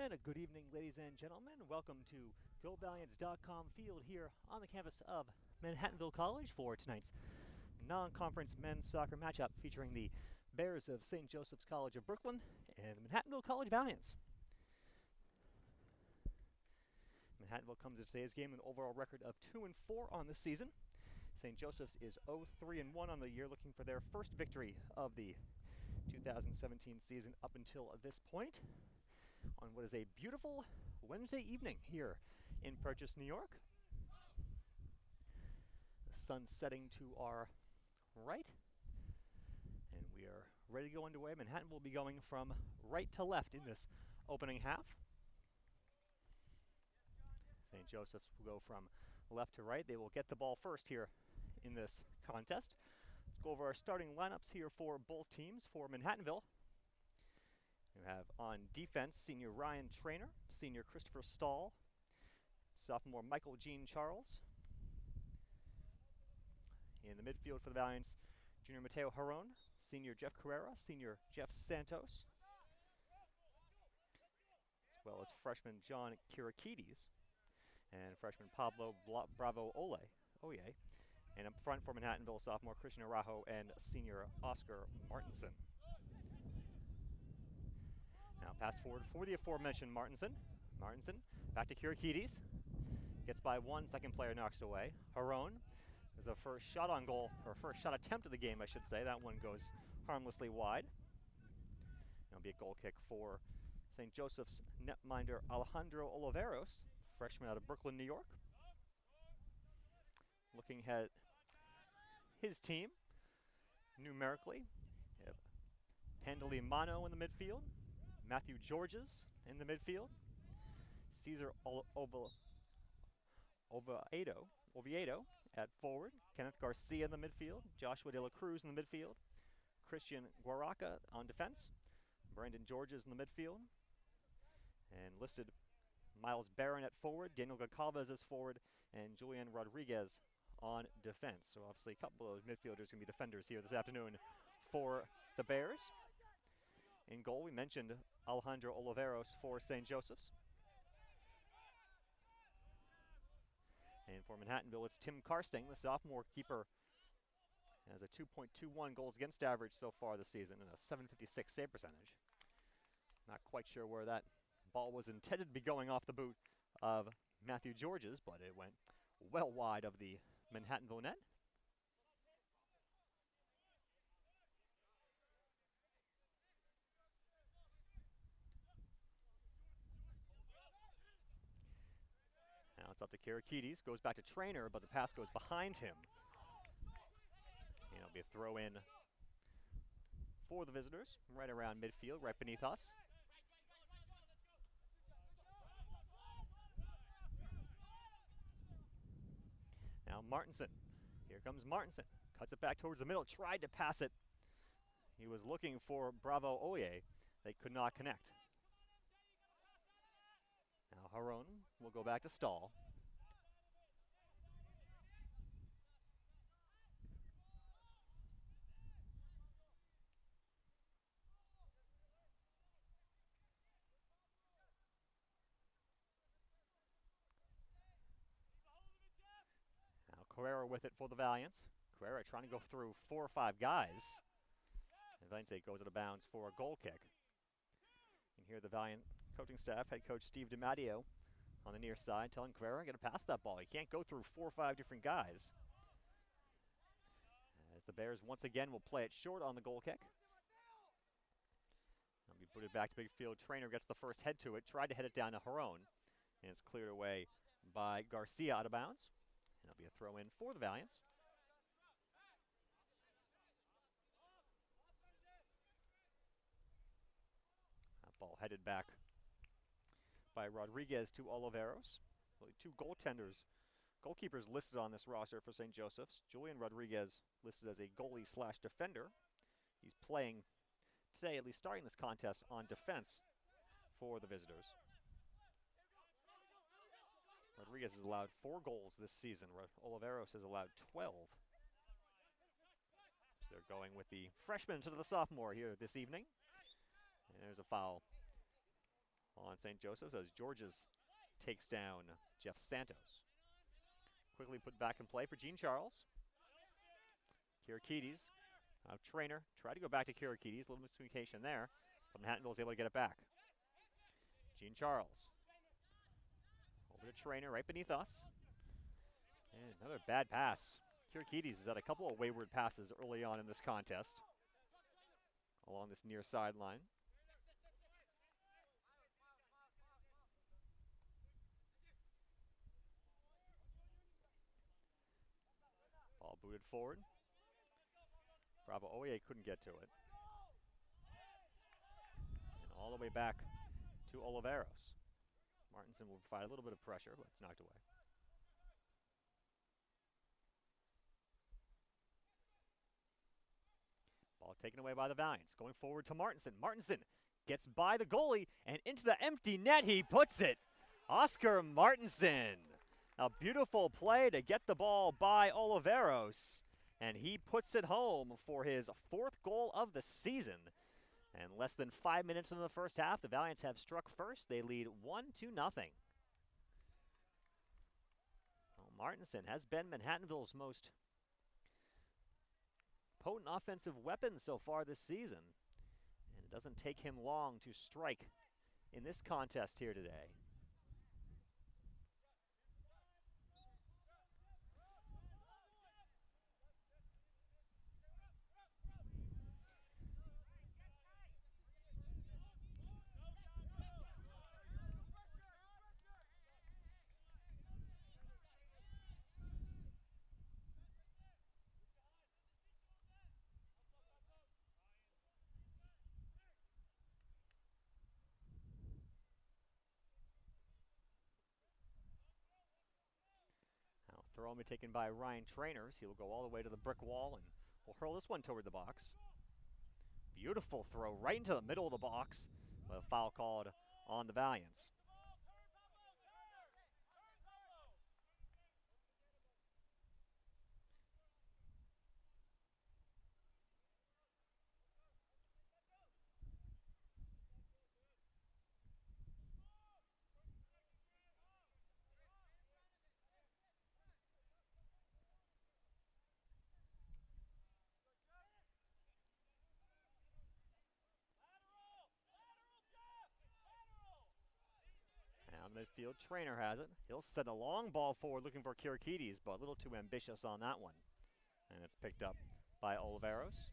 And a good evening, ladies and gentlemen. Welcome to GoValiants.com field here on the campus of Manhattanville College for tonight's non-conference men's soccer matchup featuring the Bears of St. Joseph's College of Brooklyn and the Manhattanville College Valiants. Manhattanville comes to today's game with an overall record of 2-4 on the season. St. Joseph's is 0-3-1 on the year, looking for their first victory of the 2017 season up until this point, on what is a beautiful Wednesday evening here in Purchase, New York. The sun setting to our right, and we are ready to go underway. Manhattan will be going from right to left in this opening half. St. Joseph's will go from left to right. They will get the ball first here in this contest. Let's go over our starting lineups here for both teams. For Manhattanville, we have on defense senior Ryan Trainer, senior Christopher Stahl, sophomore Michael Jean Charles. In the midfield for the Valiants, junior Mateo Haron, senior Jeff Carrera, senior Jeff Santos, as well as freshman John Kirakides and freshman Pablo Bravo Oye. And up front for Manhattanville, sophomore Christian Arajo and senior Oscar Martinson. Now pass forward for the aforementioned Martinson. Back to Kirakides. Gets by one, second player knocks it away. Haron is a first shot on goal, or first shot attempt of the game, I should say. That one goes harmlessly wide. It'll be a goal kick for St. Joseph's netminder Alejandro Oliveros, freshman out of Brooklyn, New York. Looking at his team numerically, we have Pandalimano in the midfield, Matthew Georges in the midfield, Cesar Oviedo at forward, Kenneth Garcia in the midfield, Joshua De La Cruz in the midfield, Christian Guaraca on defense, Brandon Georges in the midfield, and listed Miles Barron at forward, Daniel Goncalves as forward, and Julian Rodriguez on defense. So obviously a couple of midfielders can be defenders here this afternoon for the Bears. In goal, we mentioned Alejandro Oliveros for St. Joseph's. And for Manhattanville, it's Tim Karsting, the sophomore keeper, has a 2.21 goals against average so far this season and a 756 save percentage. Not quite sure where that ball was intended to be going off the boot of Matthew Georges, but it went well wide of the Manhattanville net. Now it's up to Kirakides, goes back to Trainer, but the pass goes behind him. And it'll be a throw in for the visitors, right around midfield, right beneath us. Now Martinson, here comes Martinson, cuts it back towards the middle, tried to pass it. He was looking for Bravo Oye, they could not connect. Now Haron will go back to Stahl. Carrera with it for the Valiants. Carrera trying to go through 4 or 5 guys. And Valiants goes out of bounds for a goal kick. And here the Valiant coaching staff, head coach Steve DiMatteo on the near side, telling Carrera, got to pass that ball. You can't go through 4 or 5 different guys. As the Bears once again will play it short on the goal kick. It'll be booted back to midfield. Trainer gets the first head to it, tried to head it down to Haron. And it's cleared away by Garcia out of bounds. And it'll be a throw in for the Valiants. That ball headed back by Rodriguez to Oliveros. Really 2 goalkeepers listed on this roster for St. Joseph's. Julian Rodriguez listed as a goalie/defender. He's playing today, at least starting this contest, on defense for the visitors. Rodriguez has allowed 4 goals this season. Oliveros has allowed 12. So they're going with the freshman to the sophomore here this evening. And there's a foul On St. Joseph's as Georges takes down Jeff Santos. Quickly put back in play for Gene Charles. Kirakides, Trainer, tried to go back to Kirakides. A little miscommunication there, but Manhattanville is able to get it back. Gene Charles. Over to Trainer, right beneath us. And another bad pass. Kirakides has had a couple of wayward passes early on in this contest along this near sideline. Ball booted forward. Bravo Oye couldn't get to it. And all the way back to Oliveros. Martinson will provide a little bit of pressure, but it's knocked away. Ball taken away by the Valiants. Going forward to Martinson. Martinson gets by the goalie and into the empty net he puts it. Oscar Martinson. A beautiful play to get the ball by Oliveros. And he puts it home for his 4th goal of the season. And less than 5 minutes into the first half, the Valiants have struck first. They lead 1-0. Martinson has been Manhattanville's most potent offensive weapon so far this season. And it doesn't take him long to strike in this contest here today. Throw will be taken by Ryan Trainers. He will go all the way to the brick wall and will hurl this one toward the box. Beautiful throw right into the middle of the box with a foul called on the Valiants. Midfield, Trainer has it. He'll send a long ball forward looking for Kirakides, but a little too ambitious on that one. And it's picked up by Oliveros.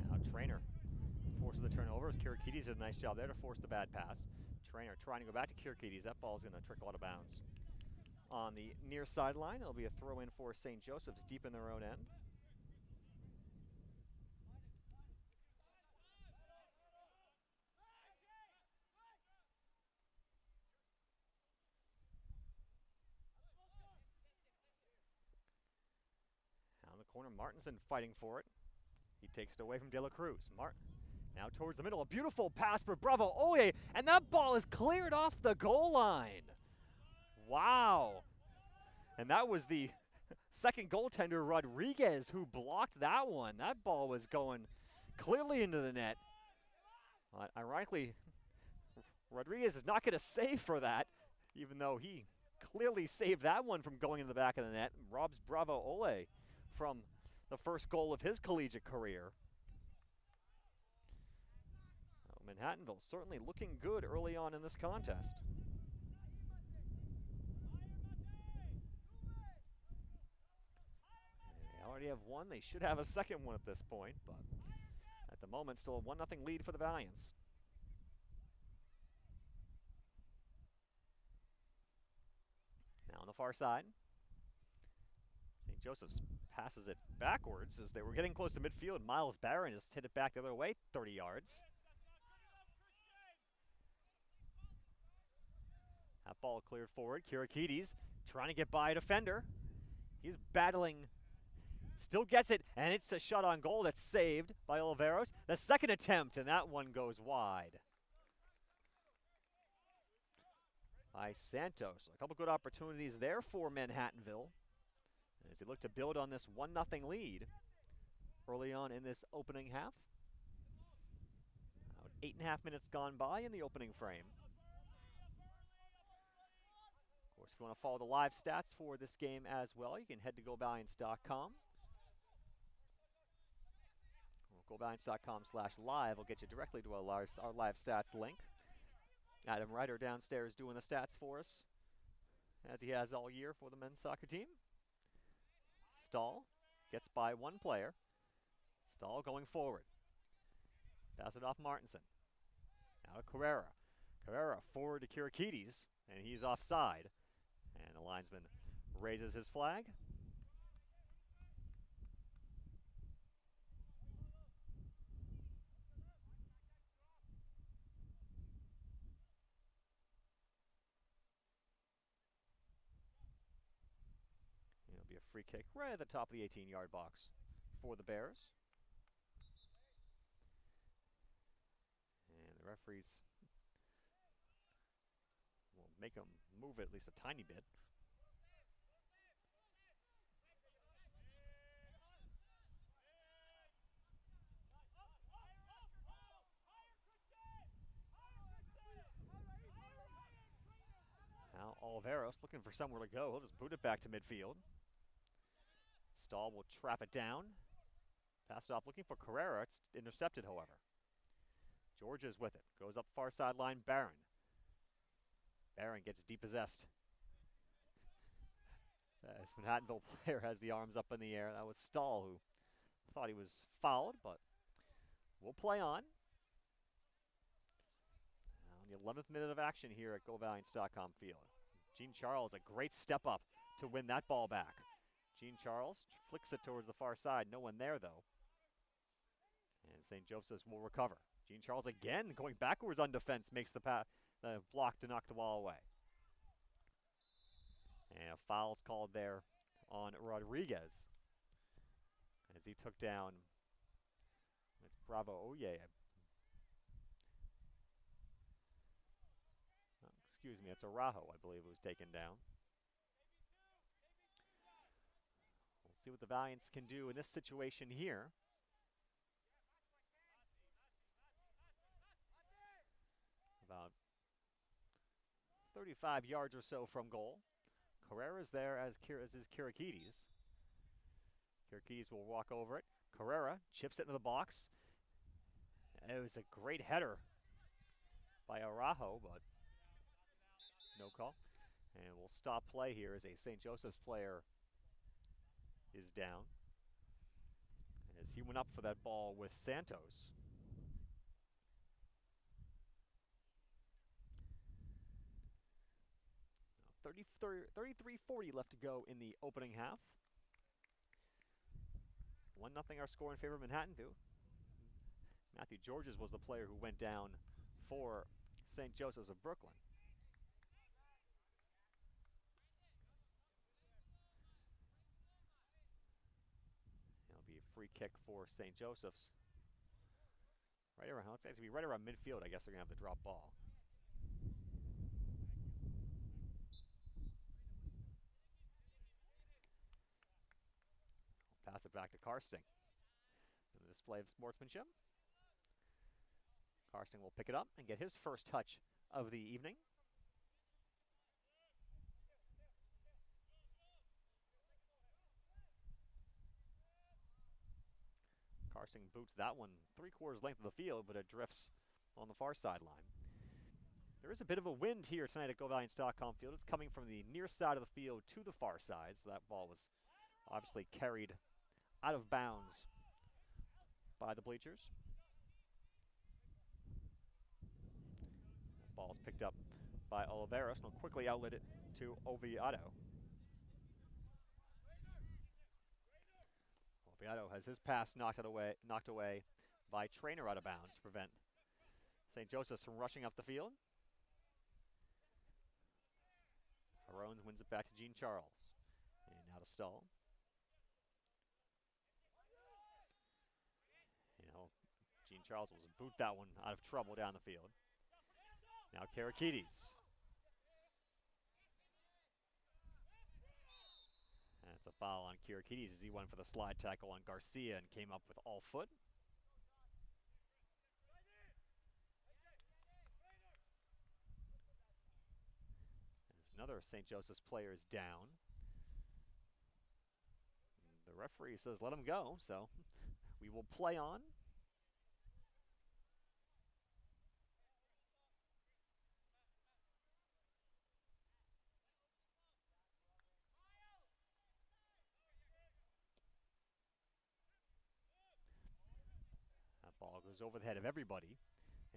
Now Trainer forces the turnover as Kirakides did a nice job there to force the bad pass. Trainer trying to go back to Kirakides. That ball's going to trickle out of bounds. On the near sideline, it'll be a throw in for St. Joseph's deep in their own end. Now in the corner, Martinson fighting for it. He takes it away from De La Cruz. Now towards the middle, a beautiful pass for Bravo Oye, and that ball is cleared off the goal line. Wow. And that was the second goaltender, Rodriguez, who blocked that one. That ball was going clearly into the net. Ironically, Rodriguez is not going to save for that, even though he clearly saved that one from going into the back of the net. Robs Bravo Oye from the first goal of his collegiate career. Manhattanville certainly looking good early on in this contest. They already have one. They should have a second one at this point, but at the moment, still a 1-0 lead for the Valiants. Now on the far side, St. Joseph's passes it backwards as they were getting close to midfield. Miles Barron just hit it back the other way, 30 yards. That ball cleared forward. Kirakides trying to get by a defender. He's battling. Still gets it, and it's a shot on goal that's saved by Oliveros. The second attempt, and that one goes wide. by Santos. So a couple good opportunities there for Manhattanville as they look to build on this 1-0 lead early on in this opening half. About 8.5 minutes gone by in the opening frame. Of course, if you want to follow the live stats for this game as well, you can head to GoValiants.com. GoValiants.com/live will get you directly to our live stats link. Adam Ryder downstairs doing the stats for us, as he has all year for the men's soccer team. Stahl gets by one player. Stahl going forward. Pass it off Martinson. Now to Carrera. Carrera forward to Kirakides, and he's offside. And the linesman raises his flag. It'll be a free kick right at the top of the 18-yard box for the Bears. And the referees will make them move it at least a tiny bit. Now Oliveros looking for somewhere to go. He'll just boot it back to midfield. Stahl will trap it down. Pass it off looking for Carrera. It's intercepted, however. Georges with it. Goes up far sideline, Barron. Barron gets depossessed. As Manhattanville player has the arms up in the air. That was Stahl who thought he was fouled, but we'll play on. Now, the 11th minute of action here at GoValiants.com field. Gene Charles, a great step up to win that ball back. Gene Charles flicks it towards the far side. No one there, though. And St. Joseph's will recover. Gene Charles again going backwards on defense makes the block to knock the ball away. And a foul's called there on Rodriguez as he took down, it's Bravo Oye. Excuse me, it's Araujo, I believe, who was taken down. Let's see what the Valiants can do in this situation here. About 35 yards or so from goal. Carrera's there as is Kirakides. Kirakides will walk over it. Carrera chips it into the box. It was a great header by Araujo, but no call. And we'll stop play here as a St. Joseph's player is down, as he went up for that ball with Santos. 33:40 left to go in the opening half. 1-0 our score in favor of Manhattanville. Matthew Georges was the player who went down for St. Joseph's of Brooklyn. It'll be a free kick for St. Joseph's. Right around, it's going to be right around midfield. I guess they're going to have the drop ball. Pass it back to Karsting. And the display of sportsmanship. Karsting will pick it up and get his first touch of the evening. Karsting boots that one 3/4 length of the field, but it drifts on the far sideline. There is a bit of a wind here tonight at GoValiants.com field. It's coming from the near side of the field to the far side, so that ball was obviously carried out of bounds by the bleachers. That ball is picked up by Oliveros, and will quickly outlet it to Oviedo. Oviedo has his pass knocked away by Trainer out of bounds to prevent St. Joseph's from rushing up the field. Arones wins it back to Gene Charles. And now to Stahl. Gene Charles will boot that one out of trouble down the field. Now Kirakides. a foul on Kirikides as he went for the slide tackle on Garcia and came up with all foot. As another St. Joseph's player is down. The referee says let him go, so we will play on. That ball goes over the head of everybody,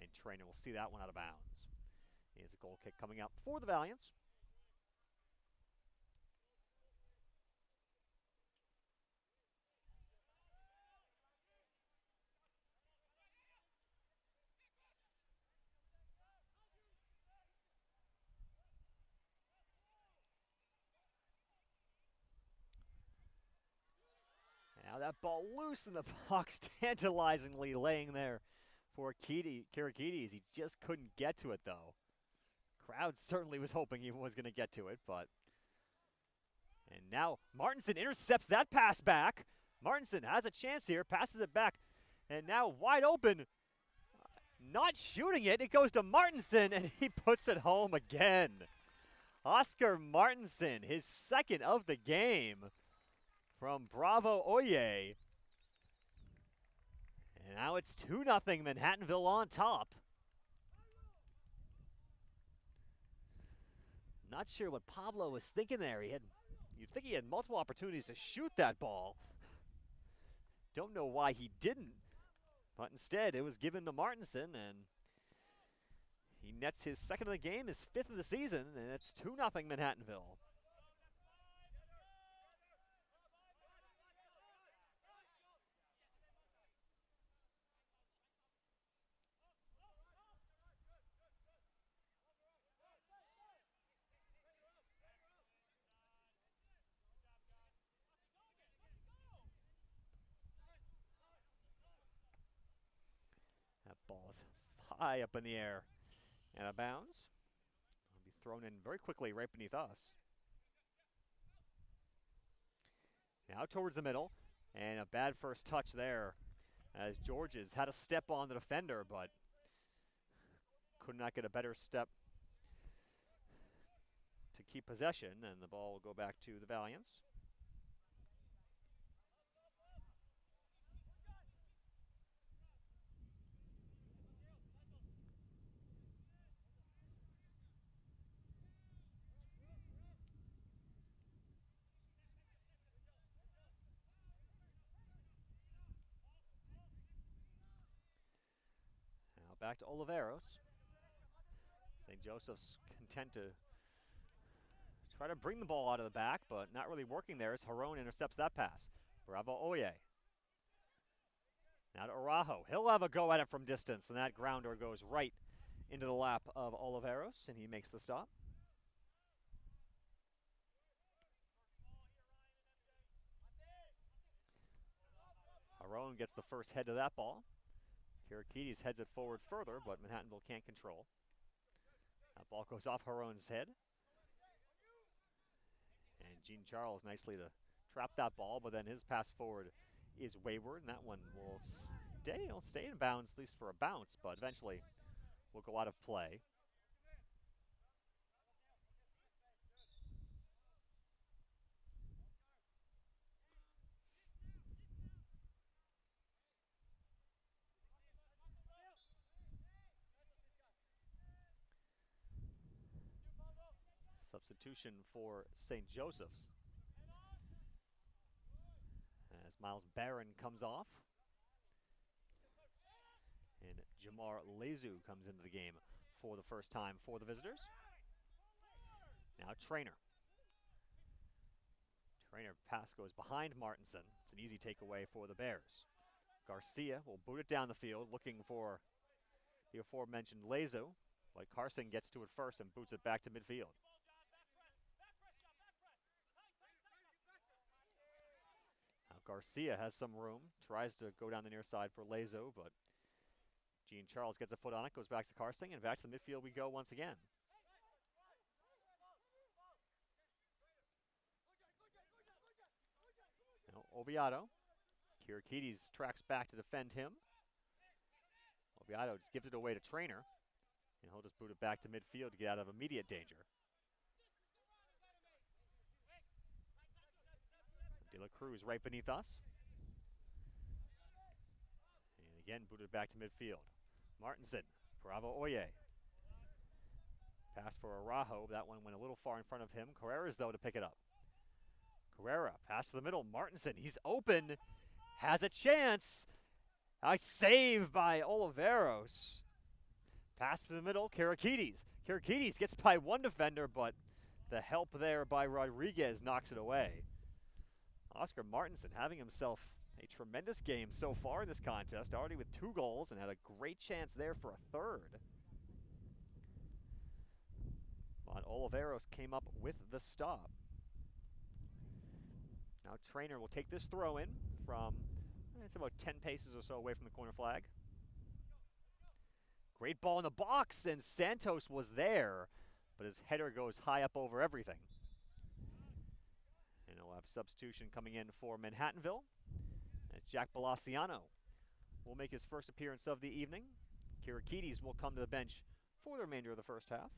and Trainer will see that one out of bounds. Here's a goal kick coming up for the Valiants. Now that ball loose in the box, tantalizingly laying there for Kirikides. He just couldn't get to it, though. Crowd certainly was hoping he was going to get to it, but... And now Martinson intercepts that pass back. Martinson has a chance here, passes it back, and now wide open. Not shooting it, it goes to Martinson, and he puts it home again. Oscar Martinson, his second of the game from Bravo Oye. And now it's 2-0 Manhattanville on top. Not sure what Pablo was thinking there. You'd think he had multiple opportunities to shoot that ball. Don't know why he didn't, but instead it was given to Martinson, and he nets his second of the game, his fifth of the season, and it's 2-0 Manhattanville. That ball is high up in the air and out of bounds. It'll be thrown in very quickly right beneath us. Now towards the middle, and a bad first touch there as Georges had a step on the defender, but could not get a better step to keep possession, and the ball will go back to the Valiants. Back to Oliveros. St. Joseph's content to try to bring the ball out of the back, but not really working there as Jaron intercepts that pass. Bravo Oye. Now to Araujo. He'll have a go at it from distance, and that grounder goes right into the lap of Oliveros, and he makes the stop. Jaron gets the first head to that ball. Kirikides heads it forward further, but Manhattanville can't control. That ball goes off Jaron's head. And Jean Charles nicely to trap that ball, but then his pass forward is wayward, and that one will stay in bounds, at least for a bounce, but eventually will go out of play. Substitution for St. Joseph's as Miles Barron comes off, and Jamar Lezu comes into the game for the first time for the visitors. Now Trainer pass goes behind Martinson. It's an easy takeaway for the Bears. Garcia will boot it down the field looking for the aforementioned Lezu, but Carson gets to it first and boots it back to midfield. Garcia has some room, tries to go down the near side for Lezo, but Jean Charles gets a foot on it, goes back to Carson, and back to the midfield we go once again. Oviedo. Kirikides tracks back to defend him. Oviedo just gives it away to Trainer. And he'll just boot it back to midfield to get out of immediate danger. De La Cruz right beneath us. And again, booted back to midfield. Martinson, Bravo Oye. Pass for Araujo. That one went a little far in front of him. Carreras, though, to pick it up. Carrera, pass to the middle. Martinson, he's open. Has a chance. A save by Oliveros. Pass to the middle, Kirikides. Kirikides gets by one defender, but the help there by Rodriguez knocks it away. Oscar Martinson having himself a tremendous game so far in this contest, already with 2 goals and had a great chance there for a third. But Oliveros came up with the stop. Now Trainer will take this throw in from, it's about 10 paces or so away from the corner flag. Great ball in the box, and Santos was there, but his header goes high up over everything. And he'll have substitution coming in for Manhattanville. As Jack Balaciano will make his first appearance of the evening. Kirikides will come to the bench for the remainder of the first half.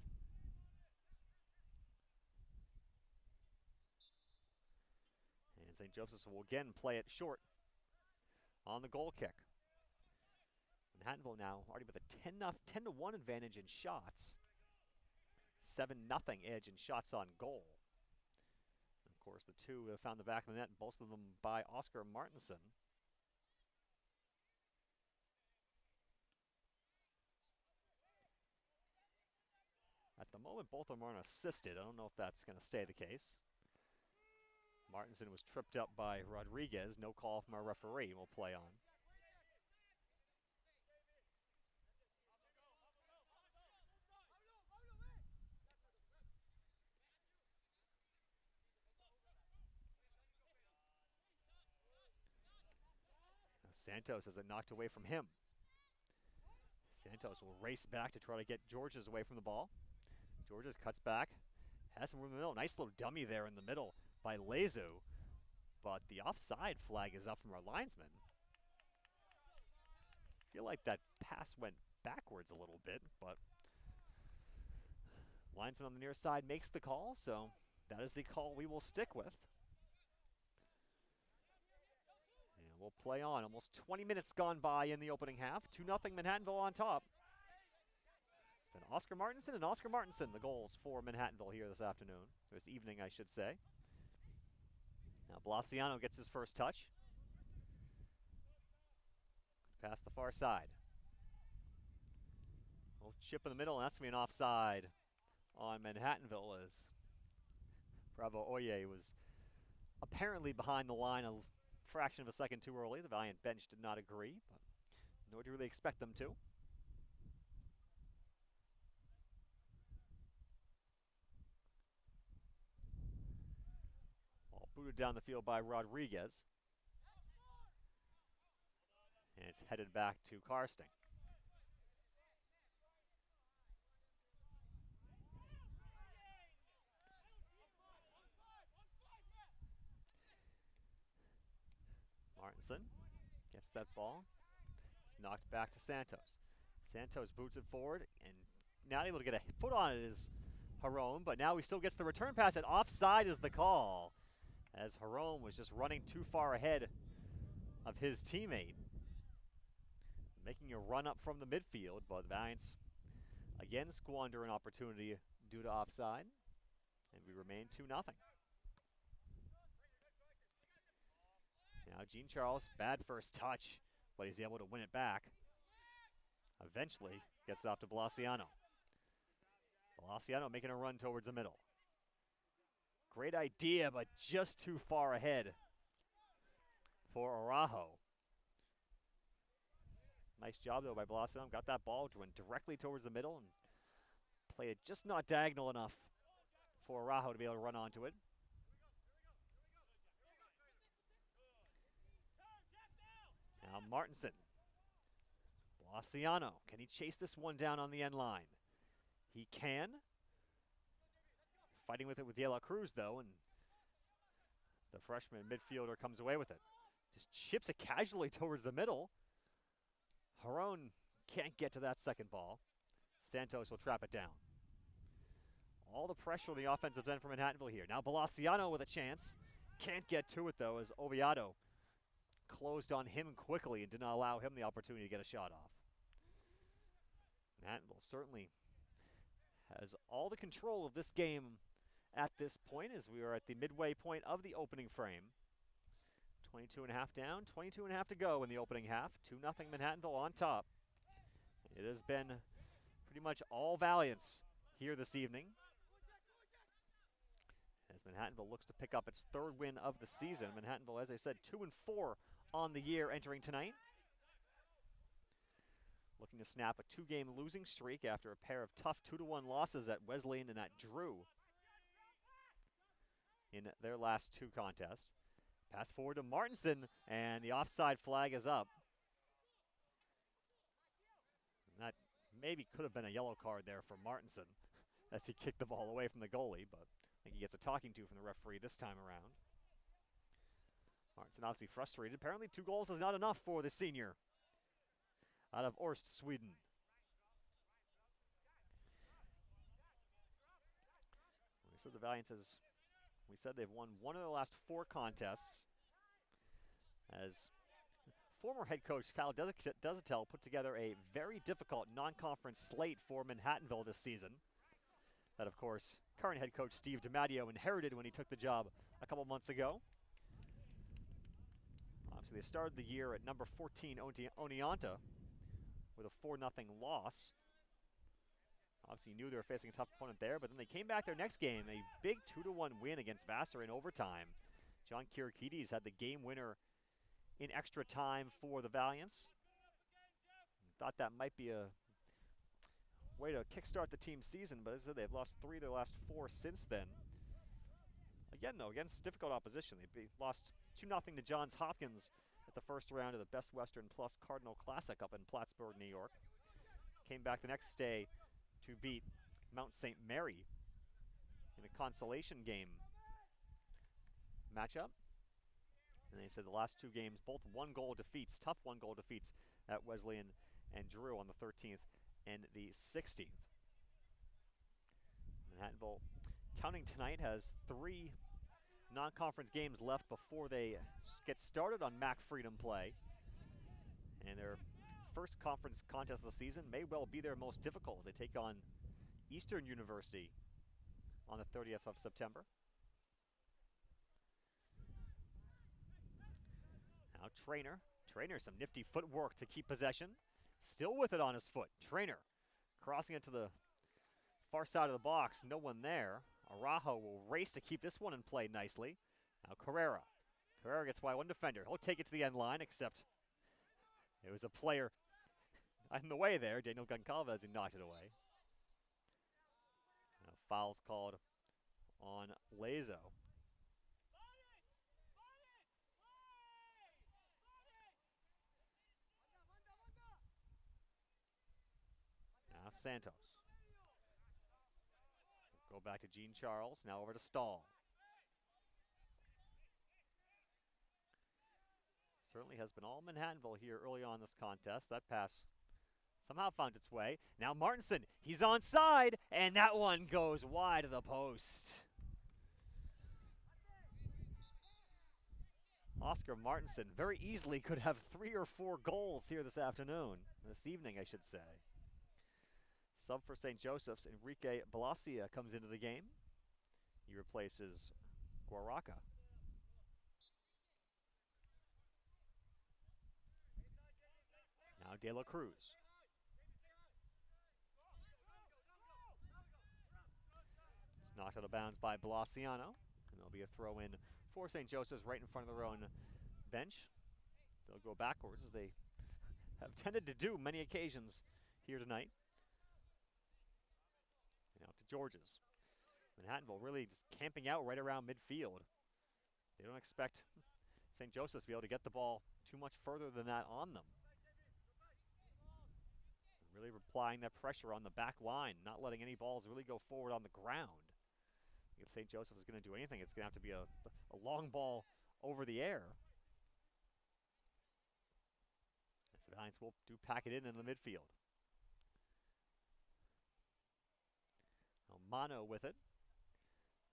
And St. Joseph's will again play it short on the goal kick. Manhattanville now already with a 10-1 advantage in shots. 7-0 edge in shots on goal. And of course, the 2 have found the back of the net, both of them by Oscar Martinson. At the moment, both of them are unassisted. I don't know if that's going to stay the case. Martinson was tripped up by Rodriguez. No call from our referee. We'll play on. Santos has it knocked away from him. Santos will race back to try to get Georges away from the ball. Georges cuts back, has some room in the middle. Nice little dummy there in the middle by Lezu. But the offside flag is up from our linesman. I feel like that pass went backwards a little bit, but linesman on the near side makes the call, so that is the call we will stick with. We'll play on. Almost 20 minutes gone by in the opening half. 2-0 Manhattanville on top. It's been Oscar Martinson and Oscar Martinson, the goals for Manhattanville here this afternoon. This evening, I should say. Now Balaciano gets his first touch. Past the far side. Little chip in the middle, and that's going to be an offside on Manhattanville as Bravo Oye was apparently behind the line a fraction of a second too early. The Valiant bench did not agree, but nor do you really expect them to. Ball booted down the field by Rodriguez. And it's headed back to Karsting. Martinson gets that ball. It's knocked back to Santos. Santos boots it forward, and not able to get a foot on it is Jerome, but now he still gets the return pass, and offside is the call, as Jerome was just running too far ahead of his teammate, making a run up from the midfield, but Valiants again squander an opportunity due to offside, and we remain 2-0. Now Jean Charles, bad first touch, but he's able to win it back. Eventually gets it off to Balaciano. Balaciano making a run towards the middle. Great idea, but just too far ahead for Araujo. Nice job, though, by Balaciano. Got that ball, which went directly towards the middle and played it just not diagonal enough for Araujo to be able to run onto it. Now Martinson. Balaciano. Can he chase this one down on the end line? He can. Fighting with it with De La Cruz, though, and The freshman midfielder comes away with it. Just chips it casually towards the middle. Harone can't get to that second ball. Santos will trap it down. All the pressure on the offensive end from Manhattanville here. Now Balaciano with a chance. Can't get to it, though, as Oviedo closed on him quickly and did not allow him the opportunity to get a shot off. Manhattanville certainly has all the control of this game at this point, as we are at the midway point of the opening frame. 22.5 down, 22.5 to go in the opening half. 2-0 Manhattanville on top. It has been pretty much all valiance here this evening, as Manhattanville looks to pick up its third win of the season. Manhattanville, as I said, 2-4 on the year entering tonight. Looking to snap a 2-game losing streak after a pair of tough 2-1 losses at Wesleyan and at Drew in their last two contests. Pass forward to Martinson, and the offside flag is up. And that maybe could have been a yellow card there for Martinson as he kicked the ball away from the goalie, but I think he gets a talking to from the referee this time around. Martinson obviously frustrated. Apparently 2 goals is not enough for the senior out of Orst, Sweden. So the Valiants, as we said, they've won 1 of the last 4 contests, as former head coach Kyle Desatel put together a very difficult non-conference slate for Manhattanville this season. That, of course, current head coach Steve DiMatteo inherited when he took the job a couple months ago. Obviously, they started the year at number 14 Oneonta with a 4-0 loss. Obviously, you knew they were facing a tough opponent there, but then they came back their next game, a big 2-1 win against Vassar in overtime. John Kirikides had the game winner in extra time for the Valiants. Thought that might be a way to kickstart the team's season, but as I said, they've lost 3 of their last 4 since then. Again, though, against difficult opposition. They lost 2-0 to Johns Hopkins at the first round of the Best Western Plus Cardinal Classic up in Plattsburgh, New York. Came back the next day to beat Mount St. Mary in a consolation game matchup. And they said the last 2 games, both 1-goal defeats, tough 1-goal defeats at Wesleyan and Drew on the 13th and the 16th. Manhattanville, counting tonight, has 3 non-conference games left before they get started on MAC Freedom play. And their first conference contest of the season may well be their most difficult as they take on Eastern University on the 30th of September. Now Trainer, some nifty footwork to keep possession. Still with it on his foot. Trainer crossing it to the far side of the box. No one there. Araujo will race to keep this one in play nicely. Now Carrera. Carrera gets by one defender. He'll take it to the end line, except it was a player in the way there. Daniel Goncalves, who knocked it away. Now foul's called on Lazo. Now Santos. Go back to Gene Charles, now over to Stahl. Certainly has been all Manhattanville here early on this contest. That pass somehow found its way. Now Martinson, he's onside, and that one goes wide of the post. Oscar Martinson very easily could have 3 or 4 goals here this afternoon, this evening I should say. Sub for St. Joseph's, Enrique Balacia comes into the game. He replaces Guaraca. Now De La Cruz. It's knocked out of bounds by Balaciano, and there'll be a throw in for St. Joseph's right in front of their own bench. They'll go backwards as they have tended to do many occasions here tonight. Now to Georges. Manhattanville really just camping out right around midfield. They don't expect St. Joseph's to be able to get the ball too much further than that on them. Really applying that pressure on the back line, not letting any balls really go forward on the ground. If St. Joseph is going to do anything, it's going to have to be a long ball over the air. As the Giants will do pack it in the midfield. Mano with it.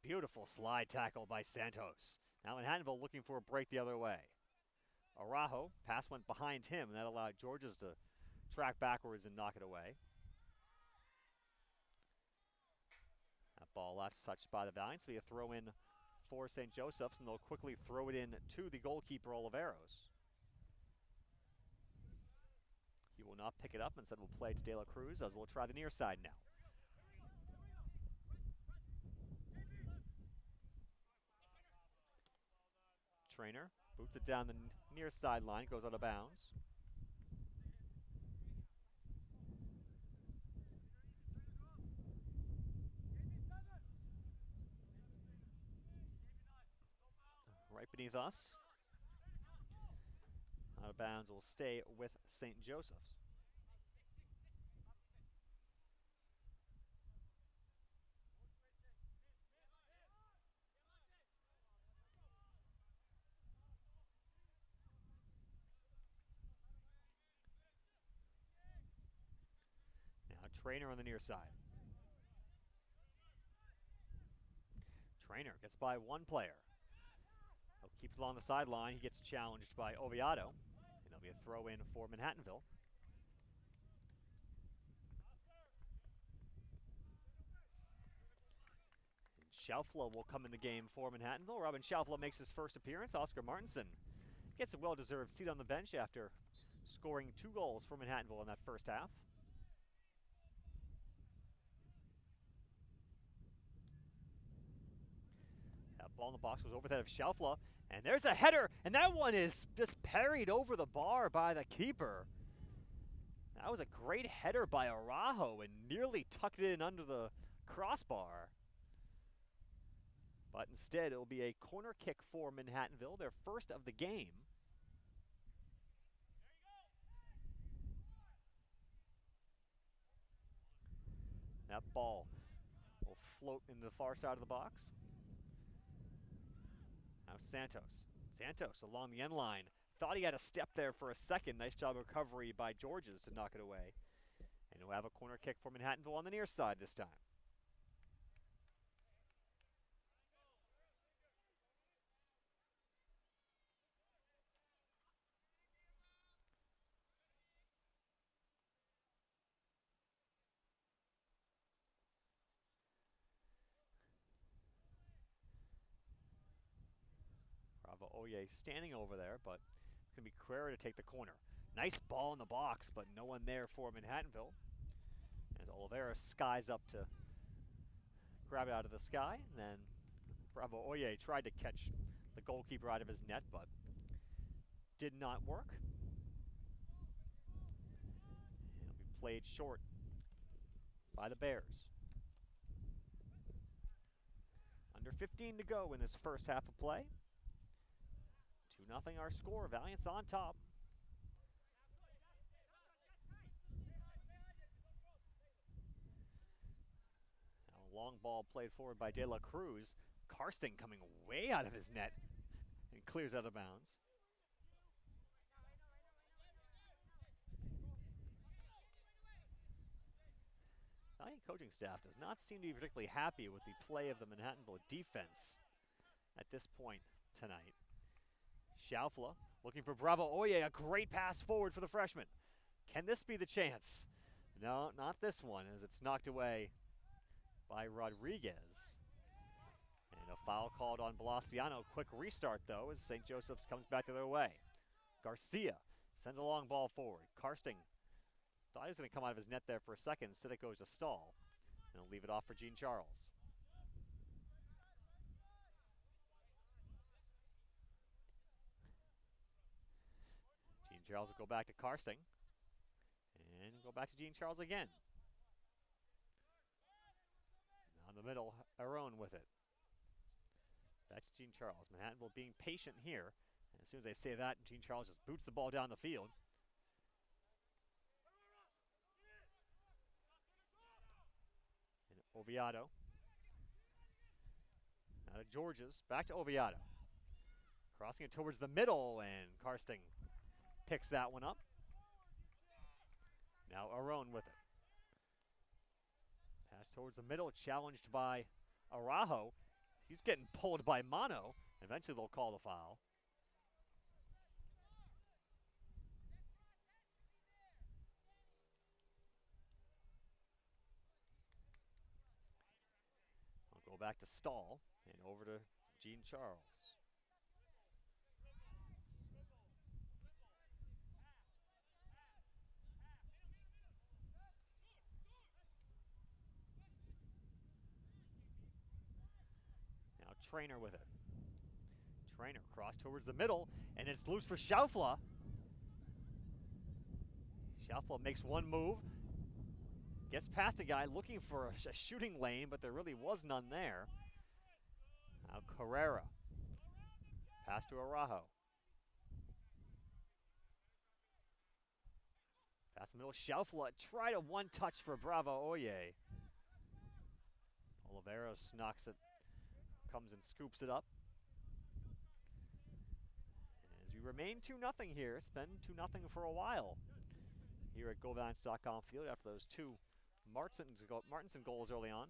Beautiful slide tackle by Santos. Now Manhattanville looking for a break the other way. Araujo, pass went behind him, and that allowed Georges to track backwards and knock it away. That ball last touched by the Valiants. Be a throw in for St. Joseph's, and they'll quickly throw it in to the goalkeeper, Oliveros. He will not pick it up, instead will play to De La Cruz as they'll try the near side now. Trainer boots it down the near sideline, goes out of bounds. Right beneath us. Out of bounds will stay with St. Joseph's. Trainer on the near side. Trainer gets by one player. He'll keep it along the sideline. He gets challenged by Oviedo. And there'll be a throw in for Manhattanville. Schaufler will come in the game for Manhattanville. Robin Schaufler makes his first appearance. Oscar Martinson gets a well-deserved seat on the bench after scoring 2 goals for Manhattanville in that first half. Ball in the box goes over the head of Schaufler, and there's a header, and that one is just parried over the bar by the keeper. That was a great header by Araujo and nearly tucked it in under the crossbar. But instead, it will be a corner kick for Manhattanville, their first of the game. That ball will float into the far side of the box. Now Santos along the end line. Thought he had a step there for a second. Nice job of recovery by Georges to knock it away. And we'll have a corner kick for Manhattanville on the near side this time. Oye standing over there, but it's going to be Carrera to take the corner. Nice ball in the box, but no one there for Manhattanville. As Oliveira skies up to grab it out of the sky. And then Bravo Oye tried to catch the goalkeeper out of his net, but did not work. It'll be played short by the Bears. Under 15 to go in this first half of play. 2-0 our score. Valiants on top. Now a long ball played forward by De La Cruz. Karsting coming way out of his net and clears out of bounds. Valiant coaching staff does not seem to be particularly happy with the play of the Manhattanville defense at this point tonight. Schaufler looking for Bravo Oye, a great pass forward for the freshman. Can this be the chance? No, not this one, as it's knocked away by Rodriguez. And a foul called on Balaciano. Quick restart, though, as St. Joseph's comes back the other way. Garcia sends a long ball forward. Karsting thought he was going to come out of his net there for a second. Instead, it goes to Stahl. And he'll leave it off for Gene Charles. Charles will go back to Karsting. And go back to Gene Charles again. Now in the middle, Aron with it. Back to Gene Charles. Manhattanville being patient here. And as soon as they say that, Gene Charles just boots the ball down the field. And Oviedo Now to Georges, back to Oviedo. Crossing it towards the middle, and Karsting picks that one up. Now Aron with it. Pass towards the middle, challenged by Araujo. He's getting pulled by Mano. Eventually they'll call the foul. I'll go back to Stahl and over to Jean Charles. Now Trainer with it. Trainer cross towards the middle, and it's loose for Schaufler. Schaufler makes one move. Gets past a guy looking for a shooting lane, but there really was none there. Now Carrera. Pass to Araujo. Pass the middle, Schaufler. Try to one-touch for Bravo Oye. Oliveros knocks it, comes and scoops it up. As we remain 2-0 here, it's been 2-0 for a while here at GoValiants.com Field after those two Martinson goals early on.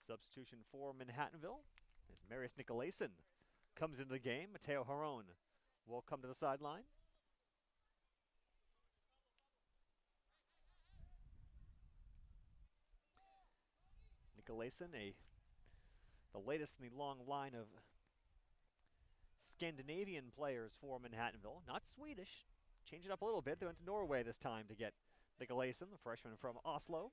Substitution for Manhattanville as Marius Nicolason comes into the game. Mateo Haron will come to the sideline. Nicolason, the latest in the long line of Scandinavian players for Manhattanville. Not Swedish. Change it up a little bit. They went to Norway this time to get Nicolason, the freshman from Oslo.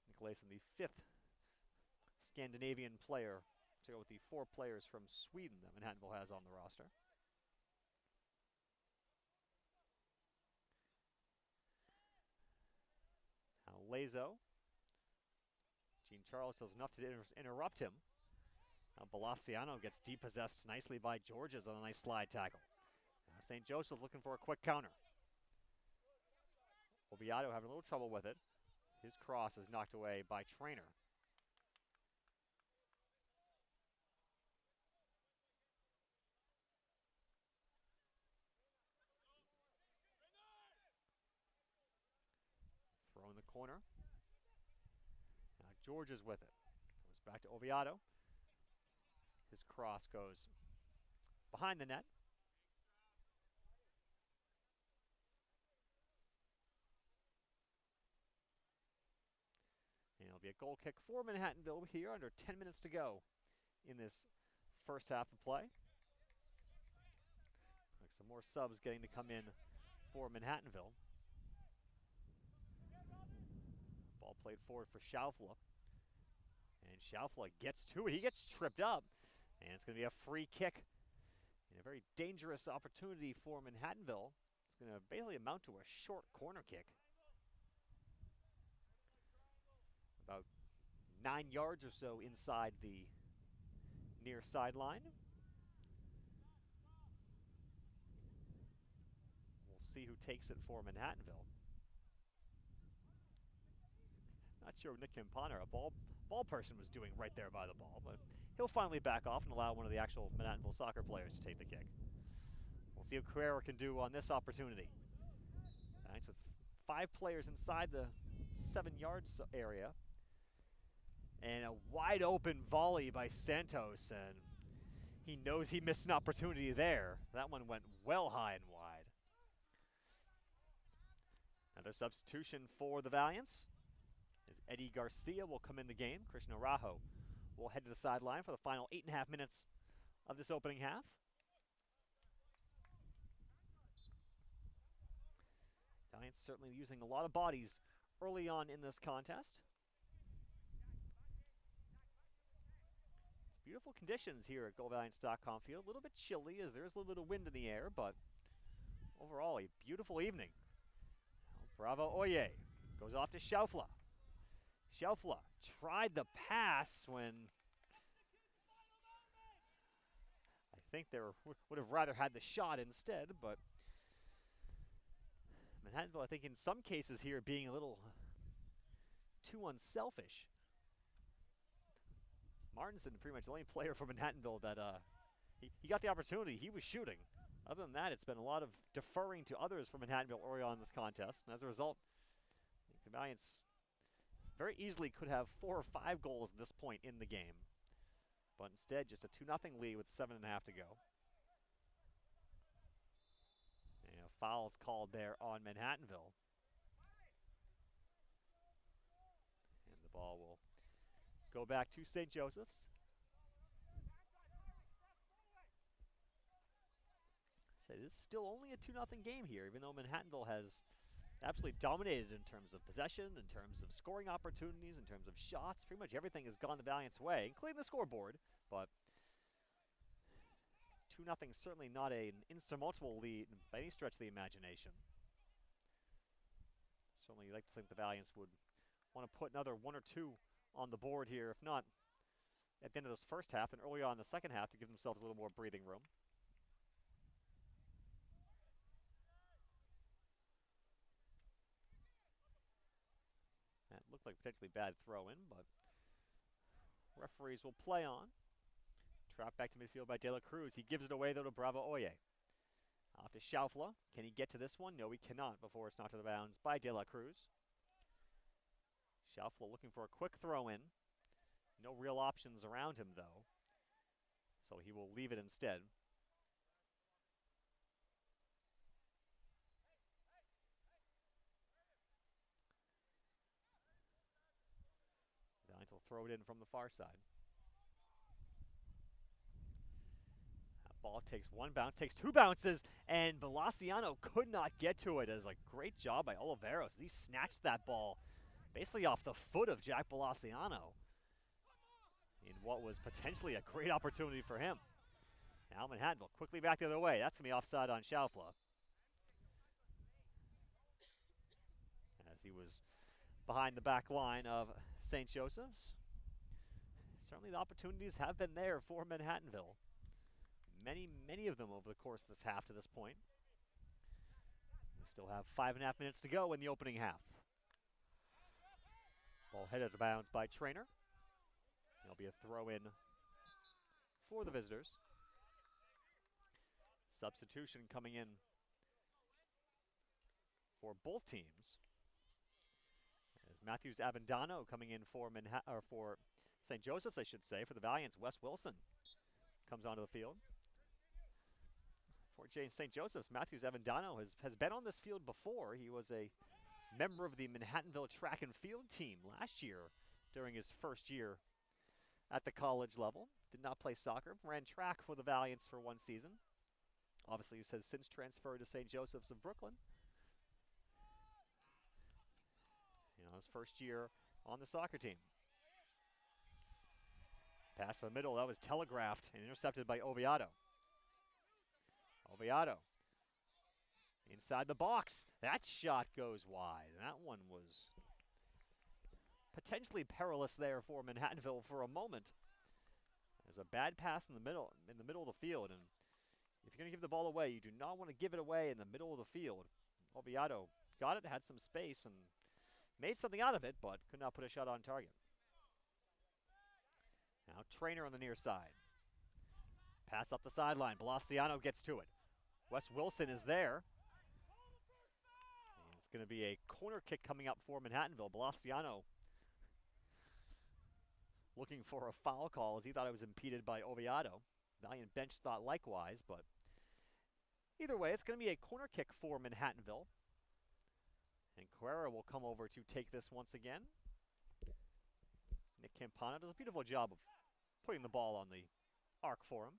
Nicolason, the 5th Scandinavian player to go with the 4 players from Sweden that Manhattanville has on the roster. Now Lazo. Jean Charles does enough to interrupt him. Now Balaciano gets depossessed nicely by Georges on a nice slide tackle. Now St. Joseph looking for a quick counter. Oviedo having a little trouble with it. His cross is knocked away by Trainer. Throw in the corner. Now Georges with it. Goes back to Oviedo. His cross goes behind the net. And it'll be a goal kick for Manhattanville here under 10 minutes to go in this first half of play. Like some more subs getting to come in for Manhattanville. Ball played forward for Schaufler. And Schaufler gets to it. He gets tripped up. And it's going to be a free kick. And a very dangerous opportunity for Manhattanville. It's going to basically amount to a short corner kick. About 9 yards or so inside the near sideline. We'll see who takes it for Manhattanville. Not sure what Nick Campana, a ball person, was doing right there by the ball, but he'll finally back off and allow one of the actual Manhattanville soccer players to take the kick. We'll see what Carrera can do on this opportunity. Giants with 5 players inside the 7-yard area. And a wide open volley by Santos, and he knows he missed an opportunity there. That one went well high and wide. Another substitution for the Valiants is Eddie Garcia will come in the game. Christian Araujo will head to the sideline for the final 8.5 minutes of this opening half. Giants certainly using a lot of bodies early on in this contest. It's beautiful conditions here at GoValiants.com Field. A little bit chilly as there is a little bit of wind in the air, but overall a beautiful evening. Bravo Oye goes off to Schaufler. Schaufler tried the pass when I think they would have rather had the shot instead, but Manhattanville, I think, in some cases here being a little too unselfish. Martinson, pretty much the only player for Manhattanville that he got the opportunity. He was shooting. Other than that, it's been a lot of deferring to others from Manhattanville early on in this contest. And as a result, I think the Valiants very easily could have 4 or 5 goals at this point in the game. But instead, just a 2-0 lead with 7.5 to go. And a foul's called there on Manhattanville. And the ball will go back to St. Joseph's. So it is still only a 2-0 game here, even though Manhattanville has absolutely dominated in terms of possession, in terms of scoring opportunities, in terms of shots. Pretty much everything has gone the Valiants' way, including the scoreboard. But 2-0 certainly not an insurmountable lead by any stretch of the imagination. Certainly you'd like to think the Valiants would want to put another 1 or 2 on the board here, if not at the end of this first half and early on in the second half to give themselves a little more breathing room. That looked like potentially bad throw-in, but referees will play on. Trapped back to midfield by De La Cruz. He gives it away, though, to Bravo Oye. Off to Schaufler. Can he get to this one? No, he cannot before it's knocked out of bounds by De La Cruz. Schaufler looking for a quick throw-in. No real options around him, though. So he will leave it instead. Giants will throw it in from the far side. That ball takes 1 bounce, takes 2 bounces, and Balaciano could not get to it. It was a great job by Oliveros. He snatched that ball basically off the foot of Jack Balaciano in what was potentially a great opportunity for him. Now Manhattanville quickly back the other way. That's going to be offside on Schaufler, as he was behind the back line of St. Joseph's. Certainly the opportunities have been there for Manhattanville. Many of them over the course of this half to this point. We still have 5.5 minutes to go in the opening half. Ball headed out of bounds by Trainer. There'll be a throw-in for the visitors. Substitution coming in for both teams. As Matthews Avendano coming in for for St. Joseph's, I should say, for the Valiants. Wes Wilson comes onto the field. For St. Joseph's, Matthews Avendano has been on this field before. He was a member of the Manhattanville track and field team last year during his first year at the college level. Did not play soccer, ran track for the Valiants for 1 season. Obviously, he has since transferred to St. Joseph's of Brooklyn. You know, his first year on the soccer team. Pass to the middle, that was telegraphed and intercepted by Oviedo. Oviedo inside the box. That shot goes wide. That one was potentially perilous there for Manhattanville for a moment. There's a bad pass in the middle of the field, and if you're going to give the ball away, you do not want to give it away in the middle of the field. Oviedo got it, had some space, and made something out of it, but could not put a shot on target. Now Trainer on the near side. Pass up the sideline. Balaciano gets to it. Wes Wilson is there. And it's going to be a corner kick coming up for Manhattanville. Balaciano looking for a foul call as he thought it was impeded by Oviedo. Valiant bench thought likewise, but either way, it's going to be a corner kick for Manhattanville. And Carrera will come over to take this once again. Nick Campana does a beautiful job of putting the ball on the arc for him.